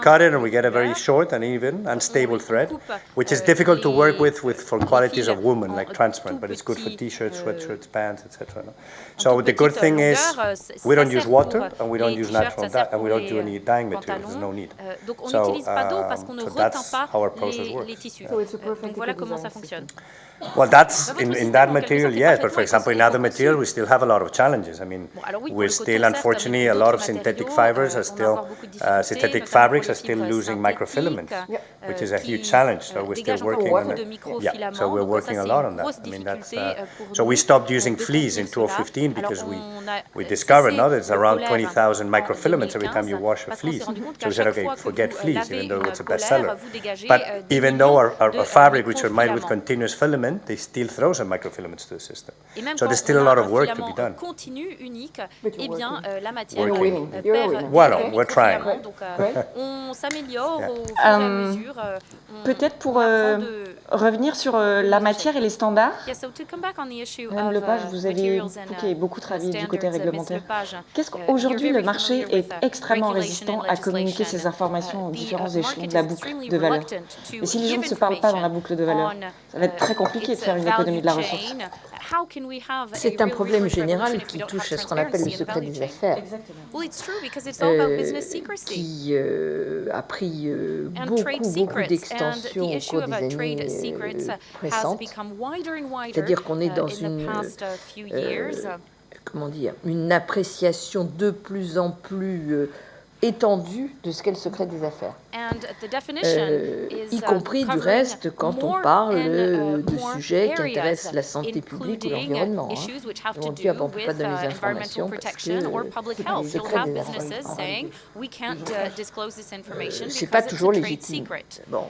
cut it and we get a very short and even and stable thread, which is difficult to work with for qualities of woven, like transparent, but it's good for t-shirts, sweatshirts, pants, etc. So the good thing is we don't use water and we don't use natural dye and we don't do any dyeing material. There's no need. So that's how our process works. So it's a perfect Well, that's in that material, yes. But for example, in other materials, we still have a lot of challenges. I mean, we're still, unfortunately, a lot of synthetic fibers are still, synthetic fabrics are still losing microfilaments, which is a huge challenge. So we're still working on it. Yeah, so we're working a lot on that. I mean, that's, so we stopped using fleece in 2015 because we discovered now that it's around 20,000 microfilaments every time you wash a fleece. So we said, okay, forget fleece, even though it's a bestseller. But even though our fabric, which are made with continuous filament, they still throw some microfilaments to the system. So there's still a lot of work to be done. Well, we're trying. Peut-être pour revenir sur la matière et les standards. Madame Lepage, vous avez beaucoup travaillé du côté réglementaire. Qu'est-ce qu'aujourd'hui le marché est extrêmement résistant à communiquer ces informations aux différents échelons de la boucle de valeur. Et si les gens ne se parlent pas dans la boucle de valeur, ça va être très compliqué de faire une économie de la ressource. C'est un problème général qui touche à ce qu'on appelle le secret des affaires, qui a pris beaucoup d'extension au cours des années récentes. C'est-à-dire qu'on est dans une appréciation de plus en plus étendue de ce qu'est le secret des affaires, y compris du reste quand on parle de sujets qui intéressent la santé publique ou l'environnement. Aujourd'hui, on ne peut pas donner des informations parce que le secret des affaires. C'est pas toujours légitime. Bon,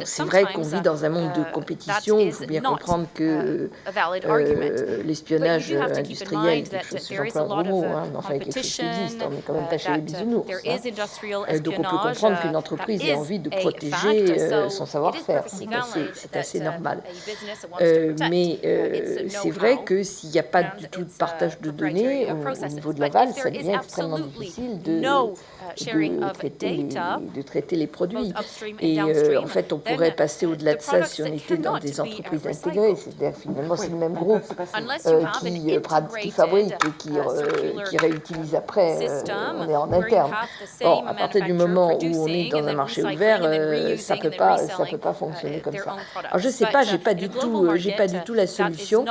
c'est vrai qu'on vit dans un monde de compétition. Il faut bien comprendre que l'espionnage industriel, j'emploie un gros mot, enfin quelque chose qui existe, on n'est quand même pas chez les bisounours. Donc on peut comprendre qu'une entreprise ait envie de protéger son savoir-faire, c'est assez normal. Mais c'est vrai que s'il n'y a pas du tout de partage de données au niveau de l'aval, ça devient extrêmement difficile de traiter les produits. Et en fait, on pourrait passer au-delà de ça si on était dans des entreprises intégrées. C'est-à-dire finalement, c'est le même groupe qui fabrique et qui réutilise après. On est en interne. Bon, à partir du moment où on est dans un marché ouvert, ça peut pas fonctionner comme ça. Alors je sais pas, j'ai pas du tout la solution.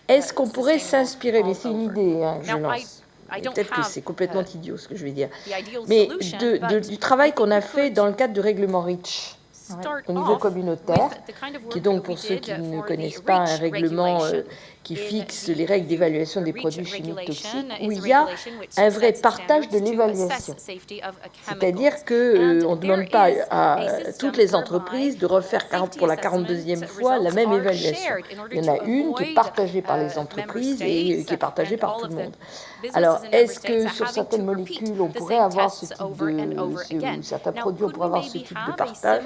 Est-ce qu'on pourrait s'inspirer, mais c'est une idée, je lance. Peut-être que c'est complètement idiot ce que je vais dire, mais du travail qu'on a fait dans le cadre du règlement REACH au niveau communautaire, qui est donc, pour ceux qui ne connaissent pas, un règlement qui fixe les règles d'évaluation des produits chimiques toxiques, où il y a un vrai partage de l'évaluation. C'est-à-dire qu'on ne demande pas à toutes les entreprises de refaire pour la 42e fois la même évaluation. Il y en a une qui est partagée par les entreprises et qui est partagée par tout le monde. Alors, est-ce que sur certaines molécules, on pourrait avoir ce type de... certains produits, on pourrait avoir ce type de partage?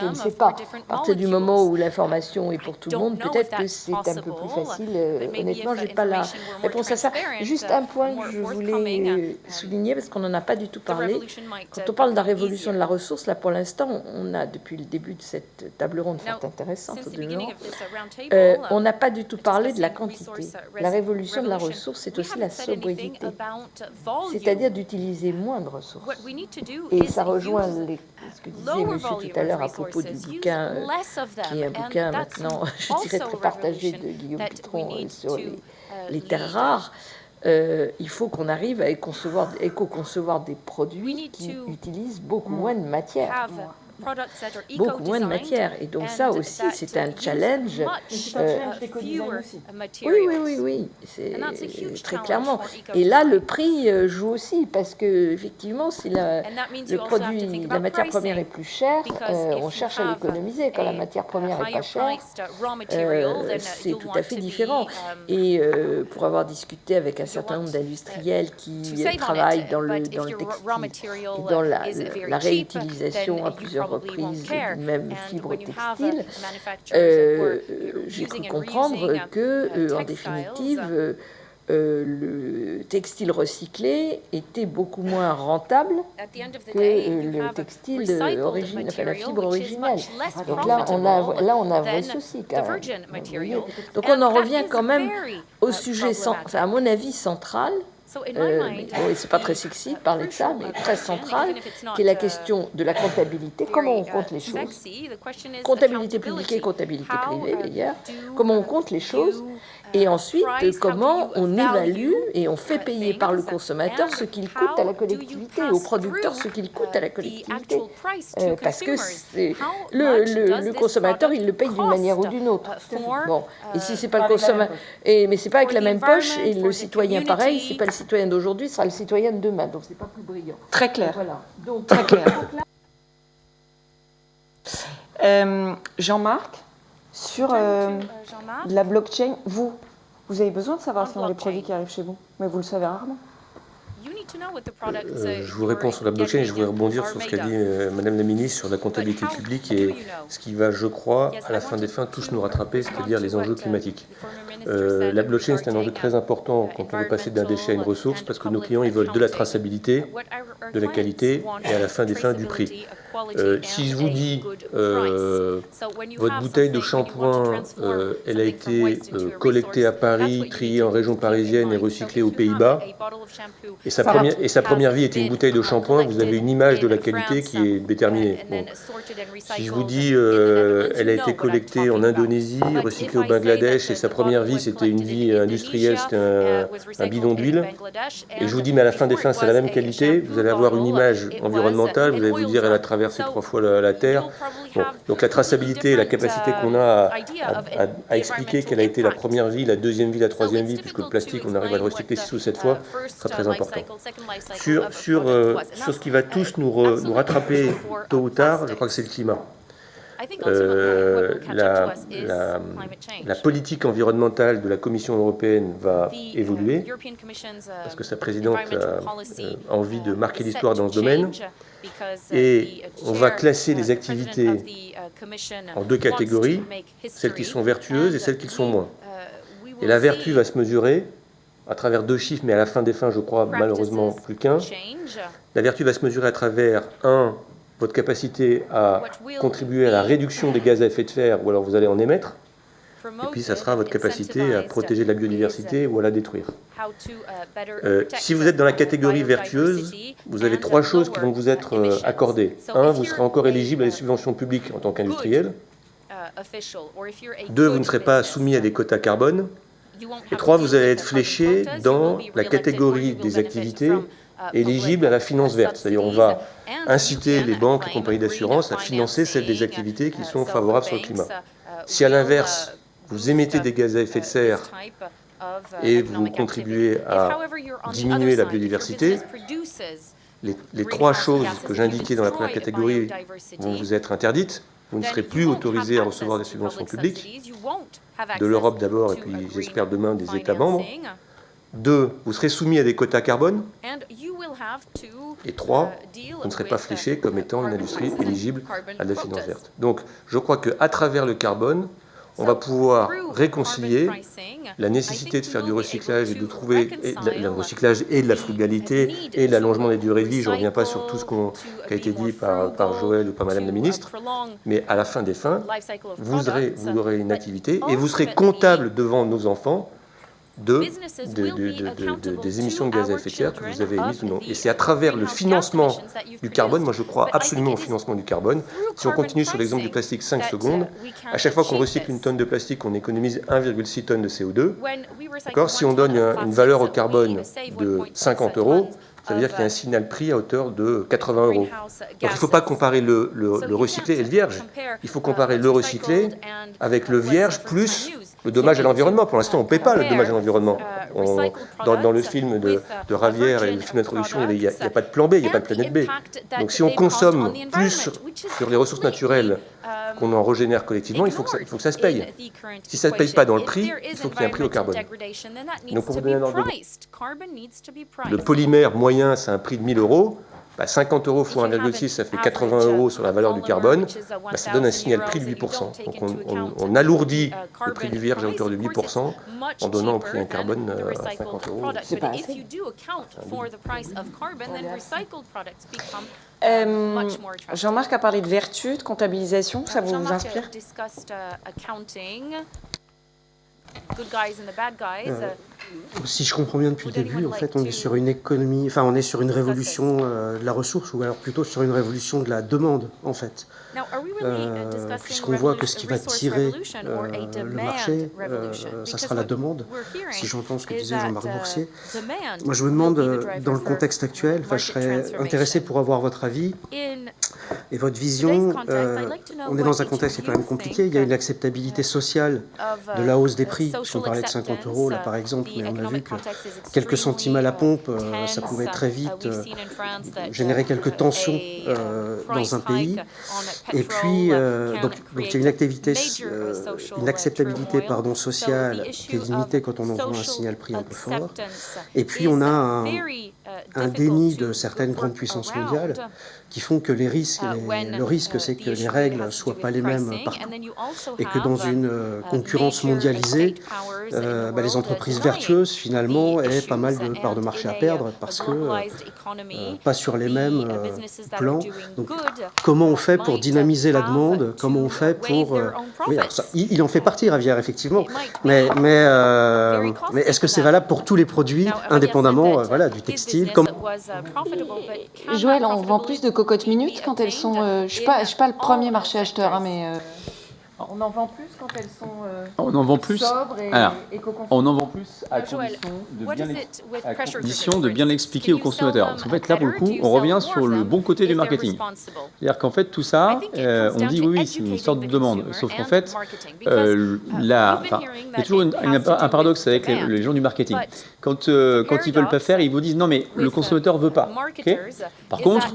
Je ne sais pas. À partir du moment où l'information est pour tout le monde, peut-être que c'est un peu plus facile. Honnêtement, je n'ai pas la réponse à ça. Juste un point que je voulais souligner, parce qu'on n'en a pas du tout parlé. Quand on parle de la révolution de la ressource, là, pour l'instant, on a, depuis le début de cette table ronde fort intéressante, on n'a pas du tout parlé de la quantité. La révolution de la ressource, c'est aussi la sobriété. C'est-à-dire d'utiliser moins de ressources. Et ça rejoint ce que disait monsieur tout à l'heure à propos du bouquin, qui est un bouquin maintenant, je dirais, très partagé de Guillaume Pitron sur les terres rares. Il faut qu'on arrive à éco-concevoir des produits qui utilisent beaucoup moins de matière. beaucoup moins de matière. Et donc ça aussi, c'est un challenge. Oui, c'est très clairement. Et là, le prix joue aussi, parce que effectivement, si la matière première est plus chère, on cherche à l'économiser. Quand la matière première est pas chère, c'est tout à fait différent. Et pour avoir discuté avec un certain nombre d'industriels qui travaillent dans le textile, dans la réutilisation à plusieurs reprises d'une même fibre textile, j'ai cru comprendre que, en définitive, le textile recyclé était beaucoup moins rentable que le textile d'origine, enfin la fibre originale. Donc là, on a un vrai souci quand même. Donc on en revient quand même au sujet, à mon avis, central. C'est pas très sexy de parler de ça, mais très central, qui est la question de la comptabilité, comment on compte les choses, comptabilité publique et comptabilité privée d'ailleurs, comment on compte les choses, et ensuite comment on évalue et on fait payer par le consommateur ce qu'il coûte à la collectivité, au producteur ce qu'il coûte à la collectivité, parce que le consommateur il le paye d'une manière ou d'une autre. Bon, et si c'est pas le consommateur, mais c'est pas avec la même poche, et le citoyen pareil, c'est pas le citoyen d'aujourd'hui, ce sera le citoyen de demain, donc c'est pas plus brillant. Très clair. Voilà. Donc très clair. Jean-Marc, sur la blockchain, vous avez besoin de savoir ce sont les produits qui arrivent chez vous, mais vous le savez rarement. Je vous réponds sur la blockchain et je voudrais rebondir sur ce qu'a dit Madame la Ministre sur la comptabilité publique et ce qui va, je crois, à la fin des fins, tous nous rattraper, c'est-à-dire les enjeux climatiques. La blockchain, c'est un enjeu très important quand on veut passer d'un déchet à une ressource, parce que nos clients, ils veulent de la traçabilité, de la qualité et à la fin des fins, du prix. Si je vous dis, votre bouteille de shampoing, elle a été collectée à Paris, triée en région parisienne et recyclée aux Pays-Bas, et sa première vie était une bouteille de shampoing, vous avez une image de la qualité qui est déterminée. Bon. Si je vous dis, elle a été collectée en Indonésie, recyclée au Bangladesh, et sa première vie, c'était une vie industrielle, c'était un bidon d'huile, et je vous dis, mais à la fin des fins, c'est la même qualité, vous allez avoir une image environnementale, vous allez vous dire, elle a traversé 3 fois la Terre. Bon. Donc la traçabilité, la capacité qu'on a à expliquer quelle a été la première vie, la deuxième vie, la troisième vie, puisque le plastique, on arrive à le recycler 6 ou 7 fois, sera très important. Sur ce qui va tous nous rattraper tôt ou tard, je crois que c'est le climat. La politique environnementale de la Commission européenne va évoluer, parce que sa présidente a envie de marquer l'histoire dans ce domaine, et on va classer les activités en 2 catégories, celles qui sont vertueuses et celles qui le sont moins. Et la vertu va se mesurer à travers 2 chiffres, mais à la fin des fins, je crois, malheureusement, plus qu'un. La vertu va se mesurer à travers, 1, votre capacité à contribuer à la réduction des gaz à effet de serre, ou alors vous allez en émettre, et puis ça sera votre capacité à protéger la biodiversité ou à la détruire. Si vous êtes dans la catégorie vertueuse, vous avez 3 choses qui vont vous être accordées. 1, vous serez encore éligible à des subventions publiques en tant qu'industriel. 2, vous ne serez pas soumis à des quotas carbone. Et 3, vous allez être fléché dans la catégorie des activités éligibles à la finance verte. C'est-à-dire on va inciter les banques et compagnies d'assurance à financer celles des activités qui sont favorables sur le climat. Si à l'inverse, vous émettez des gaz à effet de serre et vous contribuez à diminuer la biodiversité, les 3 choses que j'indiquais dans la première catégorie vont vous être interdites. Vous ne serez plus autorisé à recevoir des subventions publiques, de l'Europe d'abord, et puis j'espère demain des États membres. 2, vous serez soumis à des quotas carbone. Et 3, vous ne serez pas fléché comme étant une industrie éligible à la finance verte. Donc, je crois qu'à travers le carbone, on va pouvoir réconcilier la nécessité de faire du recyclage et de trouver le recyclage et de la frugalité et de l'allongement des durées de vie. Je ne reviens pas sur tout ce qui a été dit par Joël ou par Madame la Ministre, mais à la fin des fins, vous aurez une activité et vous serez comptable devant nos enfants des émissions de gaz à effet de serre que vous avez émises ou non. Et c'est à travers le financement du carbone, moi je crois absolument au financement du carbone. Si on continue sur l'exemple du plastique 5 secondes, à chaque fois qu'on recycle une tonne de plastique, on économise 1,6 tonnes de CO2. Si on donne une valeur au carbone de 50 €, Ça veut dire qu'il y a un signal prix à hauteur de 80 €. Donc il ne faut pas comparer le recyclé et le vierge. Il faut comparer le recyclé avec le vierge plus le dommage à l'environnement. Pour l'instant, on ne paie pas le dommage à l'environnement. Dans le film de Ravière et le film d'introduction, il n'y a pas de plan B, il n'y a pas de planète B. Donc si on consomme plus sur les ressources naturelles qu'on en régénère collectivement, il faut que ça se paye. Si ça ne se paye pas dans le prix, il faut qu'il y ait un prix au carbone. Donc pour vous donner un ordre le polymère moyen, c'est un prix de 1 000 €. 50 € fois 1,6, ça fait 80 € sur la valeur du carbone. Ça donne un signal prix de 8%. Donc on alourdit le prix du vierge à hauteur de 8% en donnant au prix un carbone à 50 €. C'est pas assez. Jean-Marc a parlé de vertu, de comptabilisation, ça vous inspire? Si je comprends bien depuis le début, en fait, on est sur une économie, enfin, on est sur une révolution de la ressource, ou alors plutôt sur une révolution de la demande, en fait. Puisqu'on voit que ce qui va tirer le marché, ça sera la demande, si j'entends ce que disait Jean-Marc Boursier. Moi, je me demande, dans le contexte actuel, je serais intéressé pour avoir votre avis et votre vision. On est dans un contexte qui est quand même compliqué. Il y a une acceptabilité sociale de la hausse des prix. Si on parlait de 50 € là, par exemple, mais on a vu que quelques centimes à la pompe, ça pouvait très vite générer quelques tensions dans un pays. Et puis, donc il y a une acceptabilité sociale qui est limitée quand on envoie un signal prix un peu fort. Et puis, on a un déni de certaines grandes puissances mondiales qui font que le risque, c'est que les règles ne soient pas les mêmes partout. Et que dans une concurrence mondialisée, les entreprises vertueuses, finalement, aient pas mal de parts de marché à perdre parce que pas sur les mêmes plans. Donc, comment on fait pour dynamiser la demande? Comment on fait pour... oui, alors ça, il en fait partie, Ravière, effectivement. Mais est-ce que c'est valable pour tous les produits, indépendamment du textile Joël, on vend plus de cocottes minutes quand elles sont... je ne suis pas le premier marché acheteur, hein, mais... On en vend plus quand elles sont on en vend plus. Sobres et on en vend plus à condition de bien l'expliquer aux consommateurs. Parce qu'en fait, là, pour le coup, on revient sur le bon côté du marketing. C'est-à-dire qu'en fait, tout ça, on dit oui, c'est une sorte de demande. Sauf qu'en fait, il y a toujours un paradoxe avec les gens du marketing. Quand ils ne veulent pas faire, ils vous disent non, mais le consommateur ne veut pas. Okay. Par contre,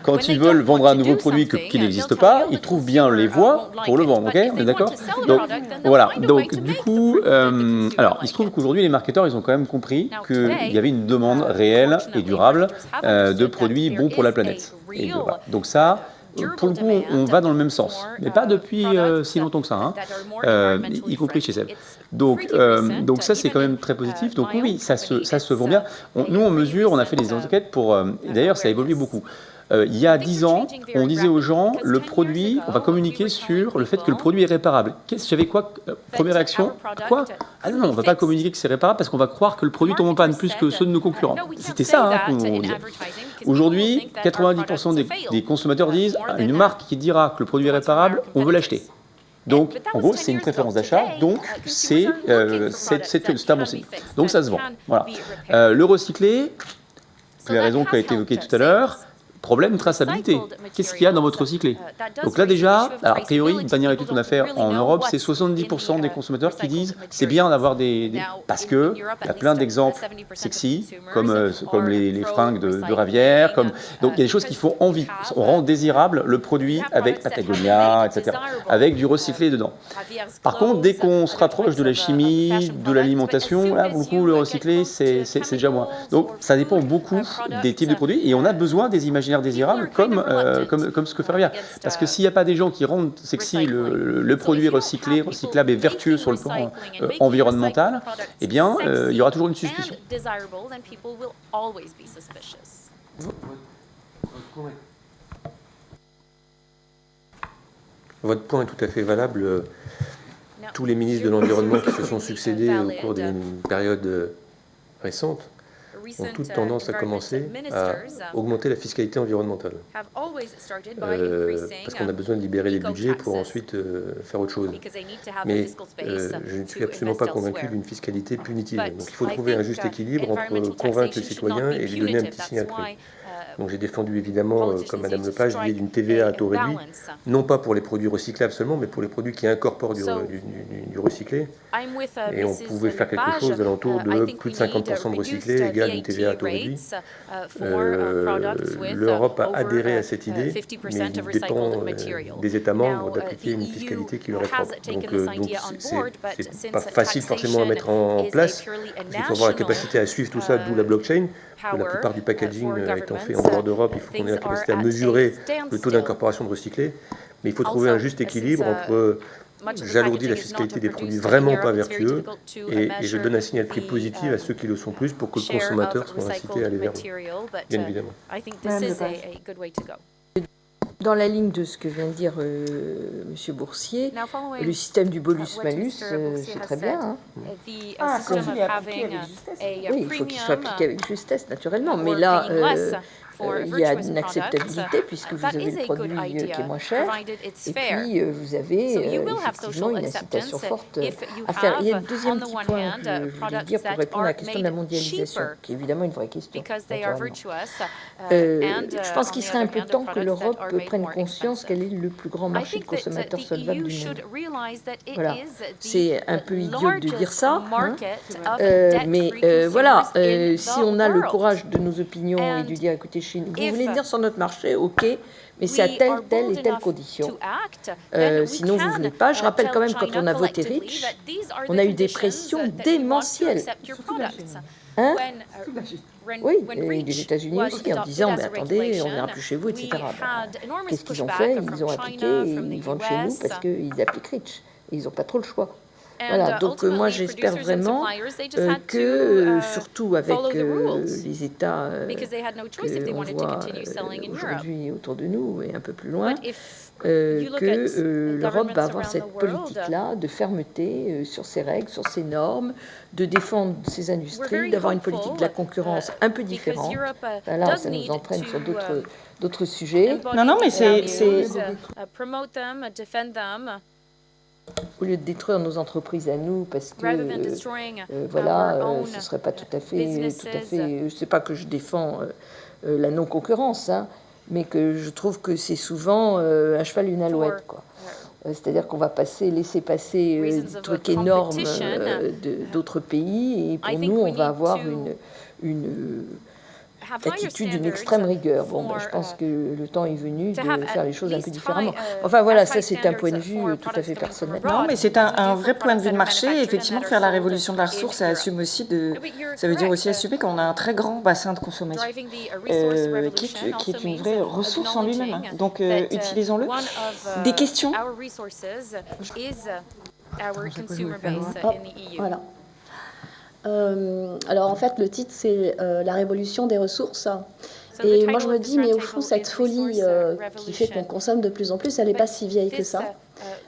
quand ils veulent vendre un nouveau produit qui n'existe pas, ils trouvent bien les voies pour le vendre. Okay. On est d'accord? Donc, voilà. Donc, du coup, alors, il se trouve qu'aujourd'hui, les marketeurs, ils ont quand même compris qu'il y avait une demande réelle et durable de produits bons pour la planète. Et voilà. Donc ça, pour le coup, on va dans le même sens. Mais pas depuis si longtemps que ça, y compris chez Seb. Donc ça, c'est quand même très positif. Donc oui, ça se vend bien. Nous, on mesure, on a fait des enquêtes pour... et d'ailleurs, ça a évolué beaucoup. Il y a 10 ans, on disait aux gens, le produit, on va communiquer sur le fait que le produit est réparable. J'avais quoi? Première réaction? Quoi? Ah non, on ne va pas communiquer que c'est réparable parce qu'on va croire que le produit tombe en panne plus que ceux de nos concurrents. C'était ça qu'on disait. Aujourd'hui, 90% des consommateurs disent, une marque qui dira que le produit est réparable, on veut l'acheter. Donc, en gros, c'est une préférence d'achat, donc c'est un bon signe. Donc, ça se vend. Voilà. Le recyclé, pour les raisons qui ont été évoquées tout à l'heure, problème de traçabilité. Qu'est-ce qu'il y a dans votre recyclé? Donc là déjà, alors, a priori, une dernière étude qu'on a fait en Europe, c'est 70% des consommateurs qui disent c'est bien d'avoir parce que il y a plein d'exemples sexy, comme les fringues de Ravière, donc il y a des choses qui font envie. On rend désirable le produit avec Patagonia, etc., avec du recyclé dedans. Par contre, dès qu'on se rapproche de la chimie, de l'alimentation, là, beaucoup le recyclé, c'est déjà moins. Donc ça dépend beaucoup des types de produits et on a besoin des imaginaires désirables comme ce que fait Ravière. Parce que s'il n'y a pas des gens qui rendent sexy le produit recyclable et vertueux sur le plan environnemental, eh bien, il y aura toujours une suspicion. Votre point est tout à fait valable. Tous les ministres de l'Environnement qui se sont succédés au cours d'une période récente ont toutes tendance à commencer à augmenter la fiscalité environnementale. Parce qu'on a besoin de libérer les budgets pour ensuite faire autre chose. Mais je ne suis absolument pas convaincu d'une fiscalité punitive. Donc il faut trouver un juste équilibre entre convaincre le citoyen et lui donner un petit signal clé. Donc j'ai défendu évidemment, comme Madame Lepage, l'idée d'une TVA à taux réduit, non pas pour les produits recyclables seulement, mais pour les produits qui incorporent du recyclé. Et on pouvait faire quelque chose alentour de plus de 50% de recyclé égale une TVA à taux réduit. L'Europe a adhéré à cette idée, mais il dépend des États membres d'appliquer une fiscalité qui leur est propre. Donc c'est pas facile forcément à mettre en place. Il faut avoir la capacité à suivre tout ça, d'où la blockchain. La plupart du packaging étant fait en dehors d'Europe, il faut qu'on ait la capacité à mesurer le taux d'incorporation de recyclé. Mais il faut trouver un juste équilibre entre j'alourdis la fiscalité des produits vraiment pas vertueux et je donne un signal prix positif à ceux qui le sont plus pour que le consommateur soit incité à aller vers eux, bien évidemment. Dans la ligne de ce que vient de dire M. Boursier, le système du bonus-malus, c'est très bien. Hein. Oui, il faut qu'il soit appliqué avec justesse, naturellement. Mais là, il y a une acceptabilité puisque vous avez le produit qui est moins cher et puis vous avez effectivement une incitation forte à faire. Il y a le deuxième petit point que je voulais dire pour répondre à la question de la mondialisation, qui est évidemment une vraie question. Je pense qu'il serait un peu temps que l'Europe prenne conscience qu'elle est le plus grand marché de consommateurs solvables du monde. Voilà, c'est un peu idiot de dire ça, hein, mais voilà, si on a le courage de nos opinions et de dire, écoutez, vous voulez venir sur notre marché, ok, mais c'est à telle et telle condition. Sinon, vous ne venez pas. Je rappelle quand même, quand on a voté REACH, on a eu des pressions démentielles. Hein? Oui, et des États-Unis aussi, en disant, mais attendez, on ne viendra plus chez vous, etc. Qu'est-ce qu'ils ont fait? Ils ont appliqué et ils vendent chez nous parce qu'ils appliquent REACH. Et ils n'ont pas trop le choix. Voilà, donc moi j'espère vraiment que, surtout avec les États qu'on voit aujourd'hui autour de nous et un peu plus loin, que l'Europe va avoir cette politique-là de fermeté sur ses règles, sur ses normes, de défendre ses industries, d'avoir une politique de la concurrence un peu différente. Là, ça nous entraîne sur d'autres sujets. Non, mais c'est... Au lieu de détruire nos entreprises à nous, parce que voilà, ce ne serait pas tout à fait. Je sais pas que je défends la non-concurrence, hein, mais que je trouve que c'est souvent un cheval une alouette, quoi. C'est-à-dire qu'on va laisser passer des trucs énormes d'autres pays, et pour nous, on va avoir une attitude d'une extrême rigueur. Bon, je pense que le temps est venu de faire les choses un peu différemment. Enfin voilà, ça c'est un point de vue tout à fait personnel. Non, mais c'est un vrai point de vue de marché. Effectivement, faire la révolution de la ressource, ça assume aussi ça veut dire aussi assumer qu'on a un très grand bassin de consommation qui est une vraie ressource en lui-même. Hein. Donc utilisons-le. Des questions? Voilà. Alors en fait, le titre, c'est la révolution des ressources. Et moi, je me dis, mais au fond, cette folie qui fait qu'on consomme de plus en plus, elle n'est pas si vieille que ça.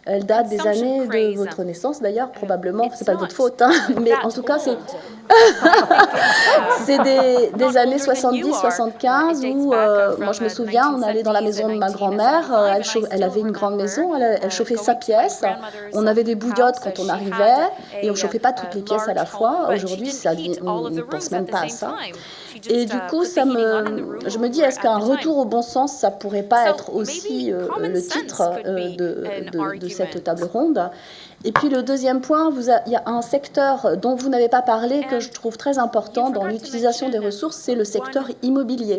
Elle date des années de votre naissance, d'ailleurs, probablement. C'est pas de votre faute, hein, mais en tout cas, c'est des années 70-75 où, moi, je me souviens, on allait dans la maison de ma grand-mère. Elle avait une grande maison, elle chauffait sa pièce. On avait des bouillottes quand on arrivait et on chauffait pas toutes les pièces à la fois. Aujourd'hui, on ne pense même pas à ça. Et du coup, je me dis, est-ce qu'un retour au bon sens, ça pourrait pas être aussi le titre de cette table ronde? Et puis le deuxième point, il y a un secteur dont vous n'avez pas parlé que je trouve très important dans l'utilisation des ressources, c'est le secteur immobilier.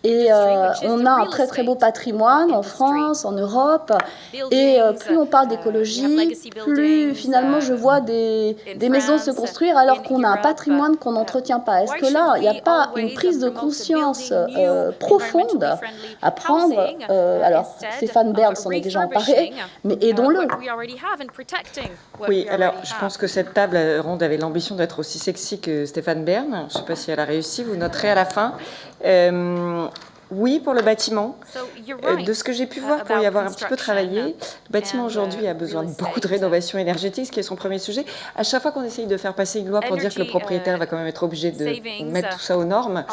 Et on a un très très beau patrimoine en France, en Europe, et plus on parle d'écologie, plus finalement je vois des maisons se construire alors qu'on a un patrimoine qu'on n'entretient pas. Est-ce que là, il n'y a pas une prise de conscience profonde à prendre? Alors, Stéphane Bern s'en est déjà emparé, mais aidons-le. Oui, alors je pense que cette table ronde avait l'ambition d'être aussi sexy que Stéphane Bern. Je ne sais pas si elle a réussi, vous noterez à la fin. Oui, pour le bâtiment. De ce que j'ai pu voir pour y avoir un petit peu travaillé, le bâtiment aujourd'hui a besoin de beaucoup de rénovation énergétique, ce qui est son premier sujet. À chaque fois qu'on essaye de faire passer une loi pour dire que le propriétaire va quand même être obligé de mettre tout ça aux normes,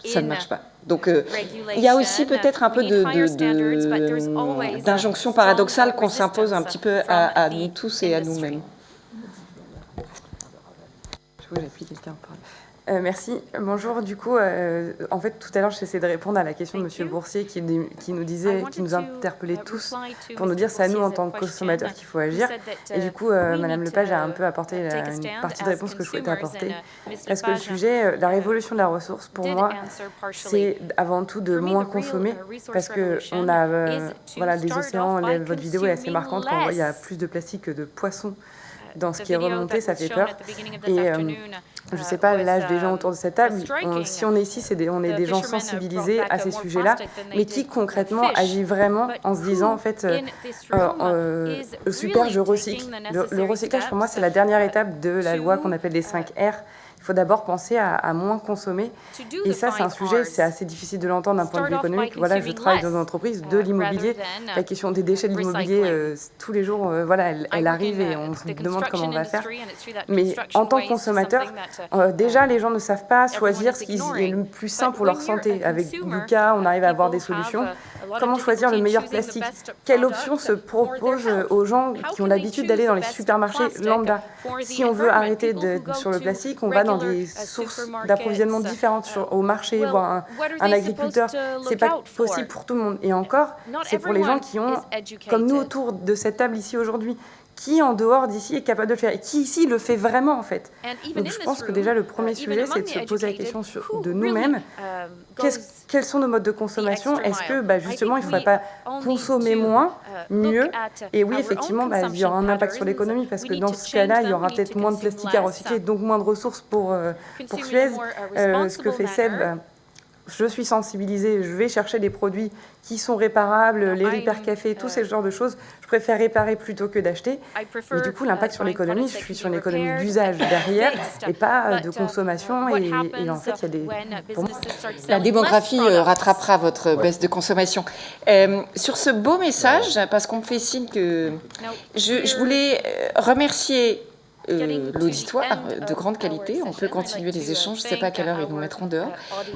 ça ne marche pas. Donc il y a aussi peut-être un peu d'injonction paradoxale qu'on s'impose un petit peu à nous tous et à nous-mêmes. Je vois, j'appuie quelqu'un en parle. Merci. Bonjour. Du coup, en fait, tout à l'heure, j'essaie de répondre à la question de Monsieur Boursier qui nous disait, qui nous interpellait tous pour nous dire c'est à nous en tant que consommateurs qu'il faut agir. Et du coup, Madame Lepage a un peu apporté une partie de réponse que je souhaitais apporter. Parce que le sujet, la révolution de la ressource, pour moi, c'est avant tout de moins consommer. Parce que on a, voilà, des océans. Votre vidéo est assez marquante quand on voit qu'il y a plus de plastique que de poissons dans ce qui est remonté, ça fait peur. Et je ne sais pas l'âge des gens autour de cette table, si on est ici, on est des gens sensibilisés à ces sujets-là, mais qui concrètement agit vraiment en se disant, en fait, super, je recycle. Le recyclage, pour moi, c'est la dernière étape de la loi qu'on appelle les 5 R. Il faut d'abord penser à moins consommer. Et ça, c'est un sujet, c'est assez difficile de l'entendre d'un point de vue économique. Voilà, je travaille dans une entreprise de l'immobilier. La question des déchets de l'immobilier, tous les jours, voilà, elle arrive et on se demande comment on va faire. Mais en tant que consommateur, déjà, les gens ne savent pas choisir ce qui est le plus sain pour leur santé. Avec Yuka, on arrive à avoir des solutions. Comment choisir le meilleur plastique? Quelle option se propose aux gens qui ont l'habitude d'aller dans les supermarchés lambda? Si on veut arrêter sur le plastique, on va dans des sources d'approvisionnement différentes au marché, voir un agriculteur. C'est pas possible pour tout le monde. Et encore, c'est pour les gens qui ont, comme nous autour de cette table ici aujourd'hui, qui en dehors d'ici est capable de le faire et qui ici le fait vraiment en fait. Donc je pense que déjà le premier sujet, c'est de se poser la question de nous-mêmes. Quels sont nos modes de consommation? Est-ce que justement il ne faudrait pas consommer moins, mieux? Et oui, effectivement, il y aura un impact sur l'économie parce que dans ce cas-là, il y aura peut-être moins de plastique à recycler, donc moins de ressources pour Suez. Ce que fait Seb, je suis sensibilisée, je vais chercher des produits qui sont réparables, les repair cafés, tous ces genres de choses. Je préfère réparer plutôt que d'acheter. Et du coup, l'impact sur l'économie, je suis sur une économie d'usage derrière et pas de consommation. Et en fait, il y a des... La démographie rattrapera votre baisse de consommation. Sur ce beau message, parce qu'on me fait signe que... Je voulais remercier l'auditoire de grande qualité. On peut continuer les échanges. Je ne sais pas à quelle heure ils nous mettront dehors.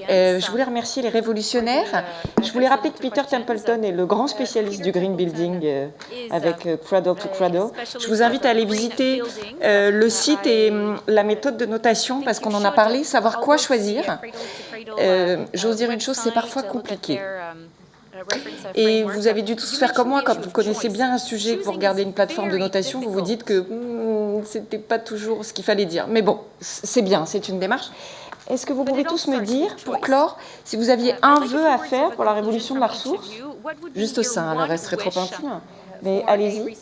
Je voulais remercier les révolutionnaires. Je voulais rappeler que Peter Templeton est le grand spécialiste du green building avec Cradle to Cradle. Je vous invite à aller visiter le site et la méthode de notation parce qu'on en a parlé, savoir quoi choisir. J'ose dire une chose, c'est parfois compliqué. Et vous avez dû tous faire comme moi, quand vous connaissez bien un sujet, que vous regardez une plateforme de notation, vous vous dites que c'était pas toujours ce qu'il fallait dire. Mais bon, c'est bien, c'est une démarche. Est-ce que vous pouvez tous me dire, pour clore, si vous aviez un vœu à faire pour la révolution de la ressource? Juste ça, le reste serait trop intime. Mais allez-y.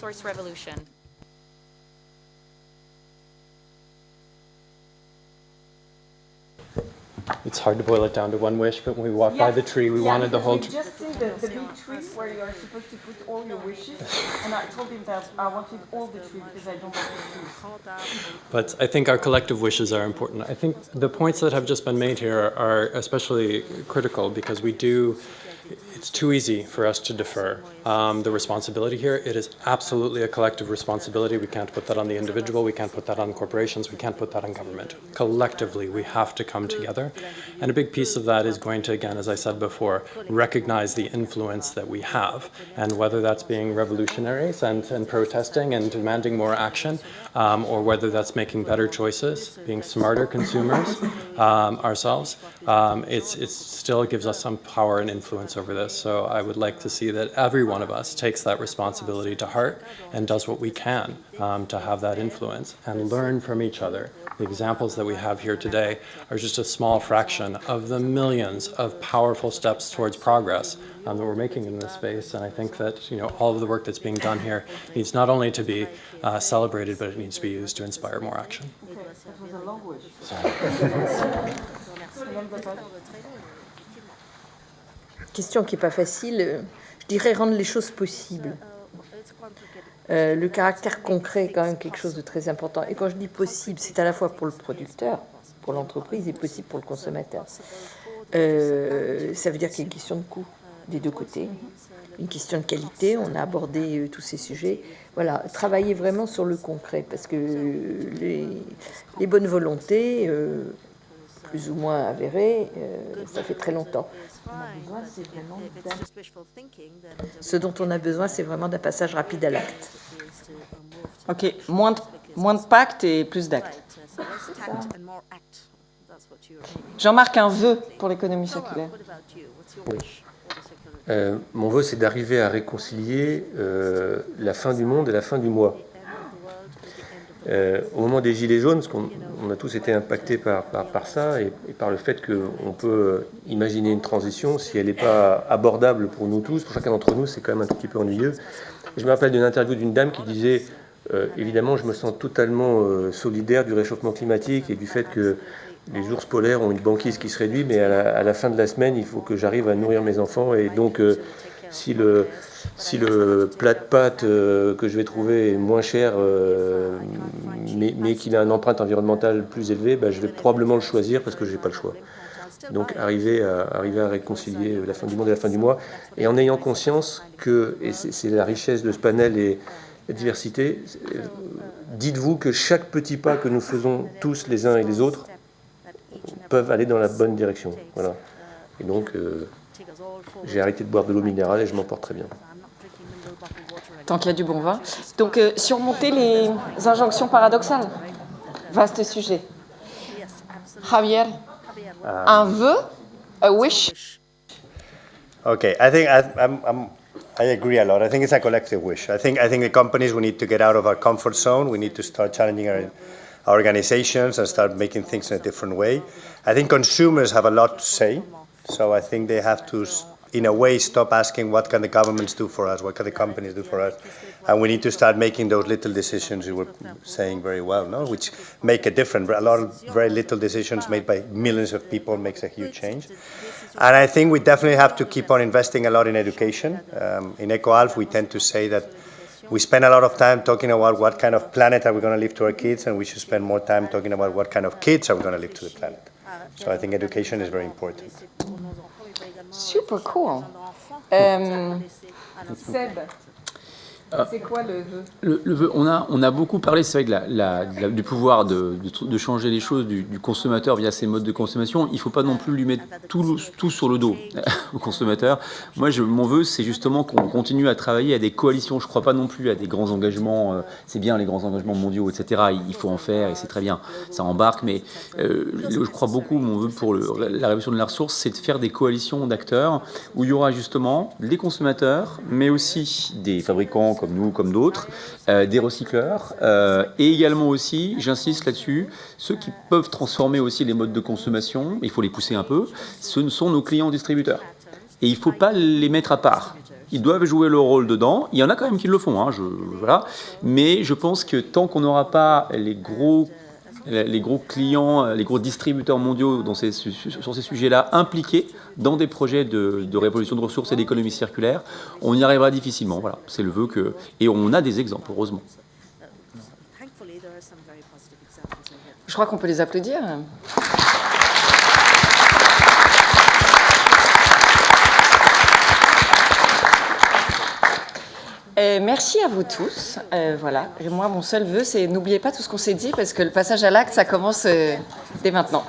It's hard to boil it down to one wish, but when we walked by the tree, we wanted the whole tree. Just see the big tree where you are supposed to put all your wishes, and I told him that I wanted all the tree because I don't want trees. But I think our collective wishes are important. I think the points that have just been made here are especially critical because it's too easy for us to defer the responsibility here. It is absolutely a collective responsibility. We can't put that on the individual. We can't put that on corporations. We can't put that on government. Collectively, we have to come together. And a big piece of that is going to, again, as I said before, recognize the influence that we have. And whether that's being revolutionaries and protesting and demanding more action, or whether that's making better choices, being smarter consumers ourselves, it still gives us some power and influence over this. So I would like to see that every one of us takes that responsibility to heart and does what we can to have that influence and learn from each other. The examples that we have here today are just a small fraction of the millions of powerful steps towards progress that we're making in this space. And I think that all of the work that's being done here needs not only to be celebrated, but it needs to be used to inspire more action. Okay, that was a long wish. Question qui n'est pas facile, je dirais rendre les choses possibles. Le caractère concret est quand même quelque chose de très important. Et quand je dis possible, c'est à la fois pour le producteur, pour l'entreprise et possible pour le consommateur. Ça veut dire qu'il y a une question de coût des deux côtés, une question de qualité. On a abordé tous ces sujets. Voilà, travailler vraiment sur le concret, parce que les bonnes volontés, plus ou moins avérées, ça fait très longtemps. Ce dont on a besoin, c'est vraiment d'un passage rapide à l'acte. Ok, moins de pactes et plus d'actes. Jean-Marc, un vœu pour l'économie circulaire. Mon vœu, c'est d'arriver à réconcilier la fin du monde et la fin du mois. Au moment des Gilets jaunes, parce qu'on a tous été impactés par ça et par le fait qu'on peut imaginer une transition, si elle n'est pas abordable pour nous tous, pour chacun d'entre nous, c'est quand même un tout petit peu ennuyeux. Je me rappelle d'une interview d'une dame qui disait évidemment, je me sens totalement solidaire du réchauffement climatique et du fait que les ours polaires ont une banquise qui se réduit, mais à la fin de la semaine, il faut que j'arrive à nourrir mes enfants. Et donc, si le plat de pâtes que je vais trouver est moins cher, mais qu'il a une empreinte environnementale plus élevée, ben, je vais probablement le choisir parce que je n'ai pas le choix. Donc, arriver à réconcilier la fin du monde et la fin du mois, et en ayant conscience que, et c'est la richesse de ce panel et la diversité, dites-vous que chaque petit pas que nous faisons tous les uns et les autres peuvent aller dans la bonne direction. Voilà. Et donc, j'ai arrêté de boire de l'eau minérale et je m'en porte très bien. Tant qu'il y a du bon vin. Donc, surmonter les injonctions paradoxales. Vaste sujet. Javier, un vœu, a wish. Okay, I think I agree a lot. I think it's a collective wish. I think the companies, we need to get out of our comfort zone. We need to start challenging our organizations and start making things in a different way. I think consumers have a lot to say, so I think they have to, in a way, stop asking what can the governments do for us, what can the companies do for us, and we need to start making those little decisions you were saying very well, no? Which make a difference. A lot of very little decisions made by millions of people makes a huge change. And I think we definitely have to keep on investing a lot in education. In EcoAlf, we tend to say that we spend a lot of time talking about what kind of planet are we going to leave to our kids, and we should spend more time talking about what kind of kids are we going to leave to the planet. So I think education is very important. Super cool. Seb, c'est quoi le vœu? Le vœu, on a beaucoup parlé, c'est vrai, du pouvoir de changer les choses du consommateur via ses modes de consommation. Il ne faut pas non plus lui mettre tout sur le dos au consommateur. Moi, mon vœu, c'est justement qu'on continue à travailler à des coalitions. Je ne crois pas non plus à des grands engagements. C'est bien les grands engagements mondiaux, etc. Il faut en faire et c'est très bien. Ça embarque, mais je crois beaucoup, mon vœu pour la révolution de la ressource, c'est de faire des coalitions d'acteurs où il y aura justement des consommateurs, mais aussi des fabricants comme nous, comme d'autres, des recycleurs, et également aussi, j'insiste là-dessus, ceux qui peuvent transformer aussi les modes de consommation, il faut les pousser un peu, ce sont nos clients distributeurs. Et il ne faut pas les mettre à part. Ils doivent jouer leur rôle dedans. Il y en a quand même qui le font, voilà. Mais je pense que tant qu'on n'aura pas les gros clients, les gros distributeurs mondiaux sur ces sujets-là impliqués dans des projets de révolution de ressources et d'économie circulaire, on y arrivera difficilement. Voilà, c'est le vœu que... Et on a des exemples, heureusement. Je crois qu'on peut les applaudir. Merci à vous tous. Voilà. Et moi, mon seul vœu, c'est n'oubliez pas tout ce qu'on s'est dit parce que le passage à l'acte, ça commence dès maintenant.